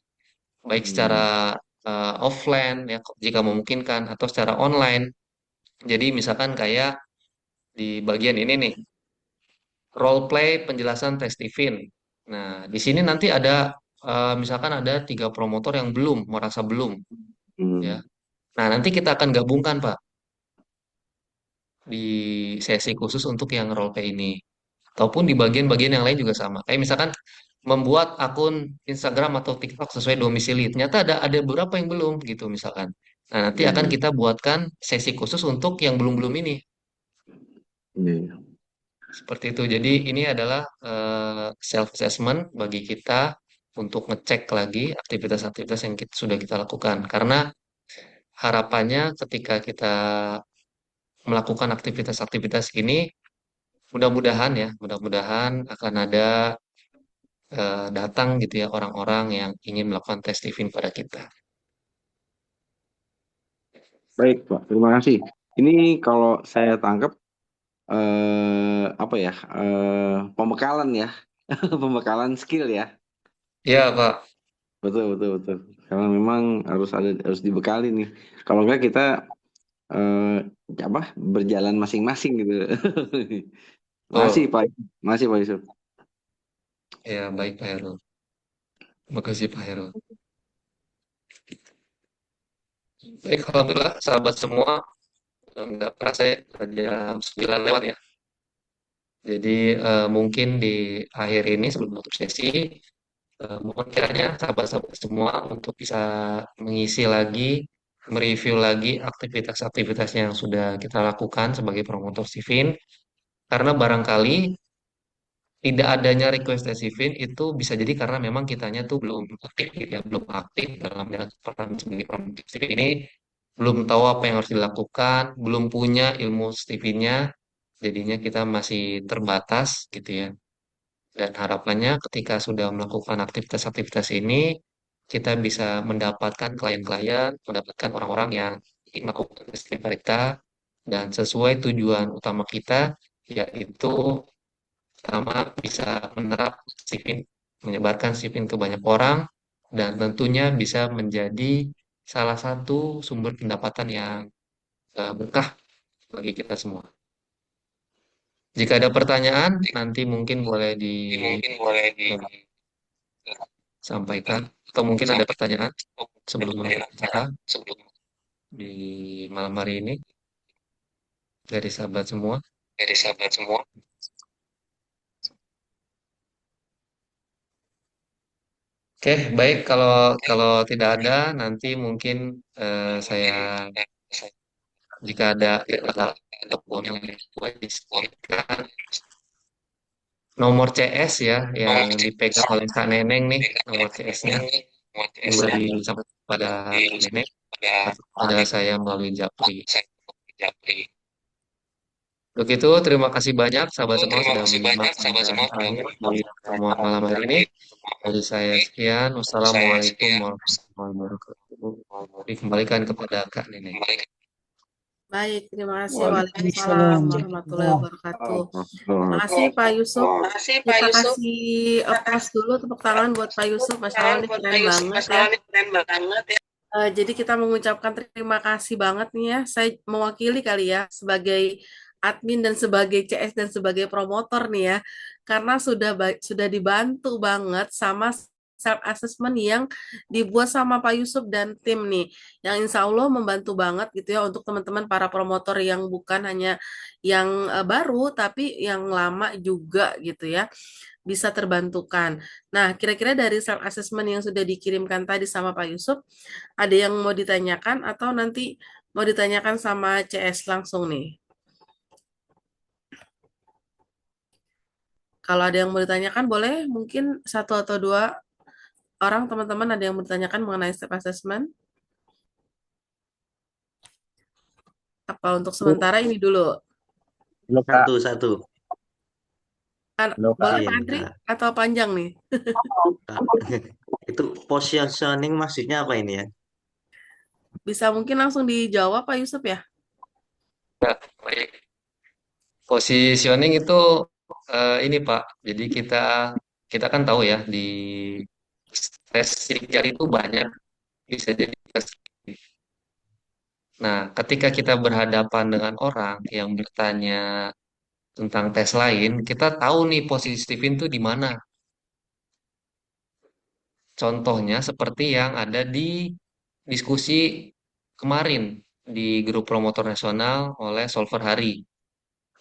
A: baik secara
H: hmm,
A: offline ya jika memungkinkan atau secara online. Jadi misalkan kayak di bagian ini nih, role play penjelasan tes Steven. Nah, di sini nanti ada misalkan ada 3 promotor yang belum merasa belum ya.
H: hmm.
A: Nah, nanti kita akan gabungkan Pak di sesi khusus untuk yang role play ini. Ataupun di bagian-bagian yang lain juga sama. Kayak misalkan membuat akun Instagram atau TikTok sesuai domisili. Ternyata ada beberapa yang belum gitu misalkan. Nah, nanti
H: Iya,
A: akan
H: iya.
A: kita buatkan sesi khusus untuk yang belum-belum ini.
H: Iya, iya.
A: Seperti itu. Jadi ini adalah self assessment bagi kita untuk ngecek lagi aktivitas-aktivitas yang sudah kita lakukan. Karena harapannya ketika kita melakukan aktivitas-aktivitas ini mudah-mudahan ya, mudah-mudahan akan ada datang gitu ya orang-orang yang ingin melakukan tes driven pada kita.
H: Baik, Pak. Terima kasih. Ini kalau saya tangkap apa ya? Pembekalan ya. Pembekalan skill ya.
A: Ya, Pak.
H: Betul, betul, betul. Karena memang harus dibekali nih. Kalau enggak kita apa? Berjalan masing-masing gitu. Masih,
A: Betul.
H: Pak. Masih, Pak Yusuf.
A: Ya, baik Pak Heru. Terima kasih Pak Heru. Baik, alhamdulillah sahabat semua nggak kerasa ya, jam 9 lewat ya. Jadi mungkin di akhir ini sebelum tutup sesi, mohon kiranya sahabat-sahabat semua untuk bisa mengisi lagi, mereview lagi aktivitas-aktivitas yang sudah kita lakukan sebagai promotor Sivin. Karena barangkali tidak adanya request receiving itu bisa jadi karena memang kitanya tuh belum aktif gitu ya, belum aktif dalam peran sebagai promotif Stevie ini, belum tahu apa yang harus dilakukan, belum punya ilmu Stevie-nya, jadinya kita masih terbatas gitu ya. Dan harapannya ketika sudah melakukan aktivitas-aktivitas ini, kita bisa mendapatkan klien-klien, mendapatkan orang-orang yang ingin melakukan listrik kita, dan sesuai tujuan utama kita, yaitu pertama bisa menerap sipin, menyebarkan sipin ke banyak orang, dan tentunya bisa menjadi salah satu sumber pendapatan yang berkah bagi kita semua. Jika ada pertanyaan, nanti mungkin boleh disampaikan, atau mungkin ada pertanyaan sebelum menutup acara di malam hari ini dari sahabat semua. Oke, baik. Kalau kalau tidak ada, nanti mungkin saya jika ada ataupun yang boleh disebutkan nomor CS ya yang dipegang oleh Kak Neneng nih, nomor CS-nya boleh disampaikan kepada Kak Neneng atau kepada saya melalui Japri. Untuk itu, terima kasih banyak sahabat semua sudah menyimak sampai akhir dari pertemuan malam hari ini. Dari saya sekian, wassalamualaikum warahmatullahi wabarakatuh. Dikembalikan kepada Kak Neneng.
F: Baik, terima kasih.
B: Waalaikumsalam
F: Waalaikumsalam warahmatullahi wabarakatuh. Makasih Pak Yusuf. Kita kasih applause dulu, tepuk tangan buat Pak Yusuf. Masya Allah, ini keren banget ya. Jadi kita mengucapkan terima kasih banget nih ya. Saya mewakili kali ya sebagai admin dan sebagai CS dan sebagai promotor nih ya. Karena sudah dibantu banget sama self assessment yang dibuat sama Pak Yusuf dan tim nih. Yang insya Allah membantu banget gitu ya untuk teman-teman para promotor yang bukan hanya yang baru tapi yang lama juga gitu ya bisa terbantukan. Nah, kira-kira dari self assessment yang sudah dikirimkan tadi sama Pak Yusuf, ada yang mau ditanyakan atau nanti mau ditanyakan sama CS langsung nih? Kalau ada yang mau ditanyakan, boleh mungkin satu atau dua orang teman-teman ada yang mau ditanyakan mengenai self assessment? Apa untuk sementara ini dulu?
G: Halo Kak,
D: Satu.
G: halo Kak.
F: Boleh
D: Iya,
F: Pak Andri
D: Kak.
F: atau panjang nih?
D: Kak. Itu positioning maksudnya apa ini ya?
F: Bisa mungkin langsung dijawab Pak Yusuf ya?
A: Ya, baik. Positioning itu ini Pak. Jadi kita kan tahu ya di tes sidik jari itu banyak bisa jadi tes. Nah, ketika kita berhadapan dengan orang yang bertanya tentang tes lain, kita tahu nih posisi Steven tuh di mana. Contohnya seperti yang ada di diskusi kemarin di grup promotor nasional oleh Solver Hari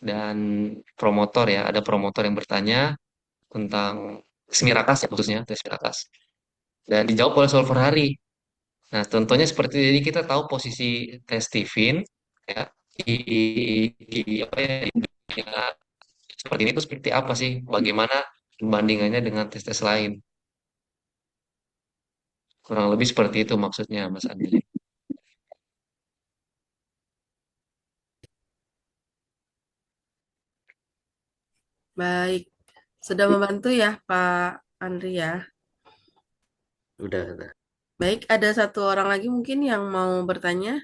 A: dan promotor ya, ada promotor yang bertanya tentang tes Mirakas ya khususnya tes Mirakas dan dijawab oleh Solver Hari. Nah, contohnya seperti jadi kita tahu posisi tes Steven ya di, apa ya di dunia seperti ini itu seperti apa sih? Bagaimana perbandingannya dengan tes-tes lain? Kurang lebih seperti itu maksudnya, Mas Andri.
F: Baik, sudah membantu ya Pak Andri ya.
D: Udah.
F: Baik, ada satu orang lagi mungkin yang mau bertanya.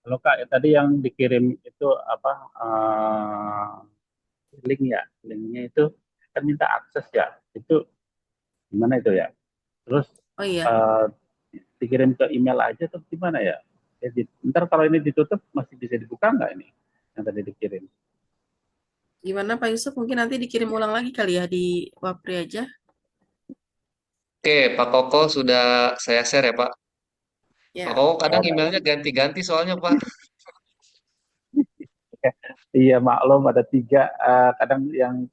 G: Halo Kak, tadi yang dikirim itu apa link ya, linknya itu kan minta akses ya, itu gimana itu ya? Terus
F: Oh iya,
G: eh, dikirim ke email aja atau gimana ya? Ntar kalau ini ditutup masih bisa dibuka nggak ini yang tadi dikirim?
F: gimana Pak Yusuf? Mungkin nanti dikirim ulang lagi kali ya di Wapri aja.
A: Oke, Pak Koko sudah saya share ya, Pak. Pak
F: Ya,
A: Koko kadang
G: Oh, baik.
A: emailnya ganti-ganti soalnya, Pak.
G: Iya maklum ada tiga, kadang yang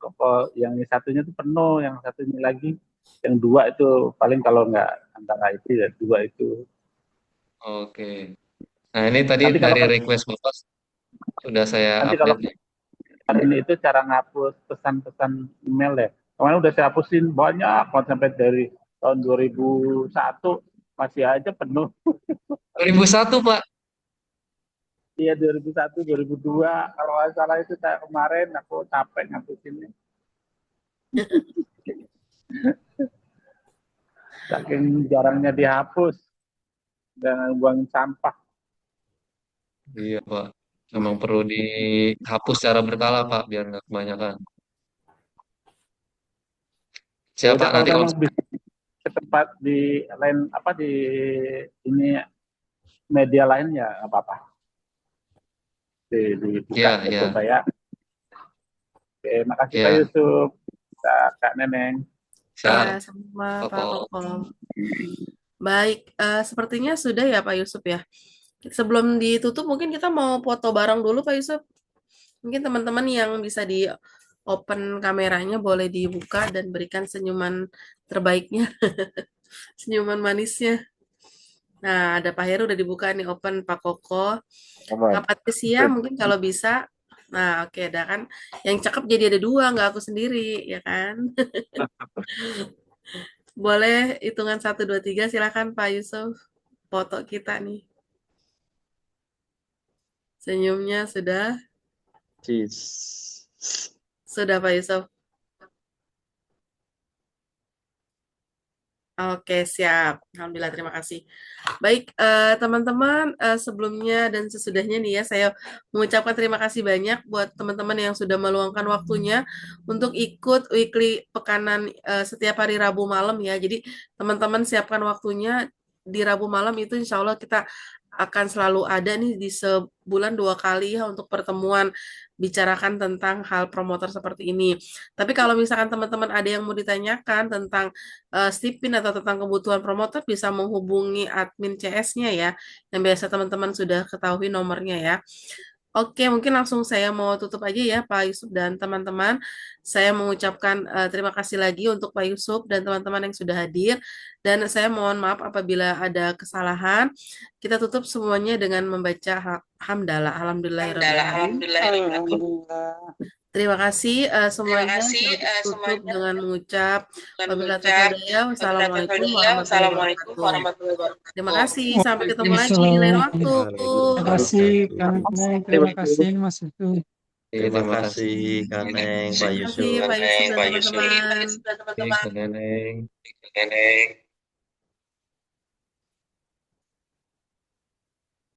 G: satunya itu penuh, yang satunya lagi, yang dua itu paling kalau nggak antara itu ya dua itu.
A: Oke. Nah, ini tadi
G: Nanti kalau
A: dari request Bapak sudah saya
G: nanti kalau
A: update nih.
G: hari ini itu cara ngapus pesan-pesan email ya. Kemarin udah saya hapusin banyak banget sampai dari tahun 2001 masih aja penuh.
A: 2001, Pak.
G: Iya 2001, 2002 kalau nggak salah itu saya kemarin aku capek ngapusinnya. Saking jarangnya dihapus dan buang sampah.
A: Iya, Pak. Memang perlu dihapus secara berkala, Pak, biar nggak kebanyakan.
G: Ya
A: Siapa
G: udah kalau
A: nanti kalau
G: memang bisa ke tempat di lain apa di ini media lain ya nggak apa-apa. Dibuka
A: ya,
G: ya
A: ya,
G: coba ya. Oke, makasih Pak
A: ya,
G: Yusuf, Kak Neneng.
F: Ya,
A: siap,
F: sama Pak
A: Koko.
F: Koko. Baik, sepertinya sudah ya Pak Yusuf ya. Sebelum ditutup mungkin kita mau foto bareng dulu Pak Yusuf. Mungkin teman-teman yang bisa di open kameranya boleh dibuka dan berikan senyuman terbaiknya, senyuman manisnya. Nah, ada Pak Heru udah dibuka nih open Pak Koko. Kak Patricia mungkin kalau bisa. Nah, oke, dah kan. Yang cakep jadi ada dua, nggak aku sendiri, ya kan? Boleh hitungan 1, 2, 3, silakan Pak Yusuf. Foto kita nih. Senyumnya sudah.
H: Cheese.
F: Sudah Pak Yusuf. Oke, siap. Alhamdulillah, terima kasih. Baik, teman-teman, sebelumnya dan sesudahnya nih ya, saya mengucapkan terima kasih banyak buat teman-teman yang sudah meluangkan waktunya untuk ikut weekly pekanan setiap hari Rabu malam ya. Jadi, teman-teman siapkan waktunya di Rabu malam itu insya Allah kita akan selalu ada nih di sebulan 2 kali ya untuk pertemuan bicarakan tentang hal promotor seperti ini. Tapi kalau misalkan teman-teman ada yang mau ditanyakan tentang Stipin atau tentang kebutuhan promotor bisa menghubungi admin CS-nya ya, yang biasa teman-teman sudah ketahui nomornya ya. Oke, mungkin langsung saya mau tutup aja ya Pak Yusuf dan teman-teman. Saya mengucapkan terima kasih lagi untuk Pak Yusuf dan teman-teman yang sudah hadir. Dan saya mohon maaf apabila ada kesalahan. Kita tutup semuanya dengan membaca hamdalah. Alhamdulillahirrahmanirrahim.
B: Alhamdulillah.
F: Terima kasih semuanya. Saya tutup dengan mengucap wabillahi taufiq wal hidayah. Wassalamualaikum warahmatullahi wabarakatuh. Terima kasih. Sampai ketemu lagi di lain
B: Waalaikumsalam.
F: waktu.
B: Terima kasih
D: Wabarakatuh.
B: Kang Neng, terima kasih Mas Yusuf.
D: Terima
A: Terima kasih.
D: kasih Kak Neng, Pak
F: Terima kasih
D: Yusuf.
F: Pak Yusuf dan teman-teman.
A: Oke, Kak Neneng.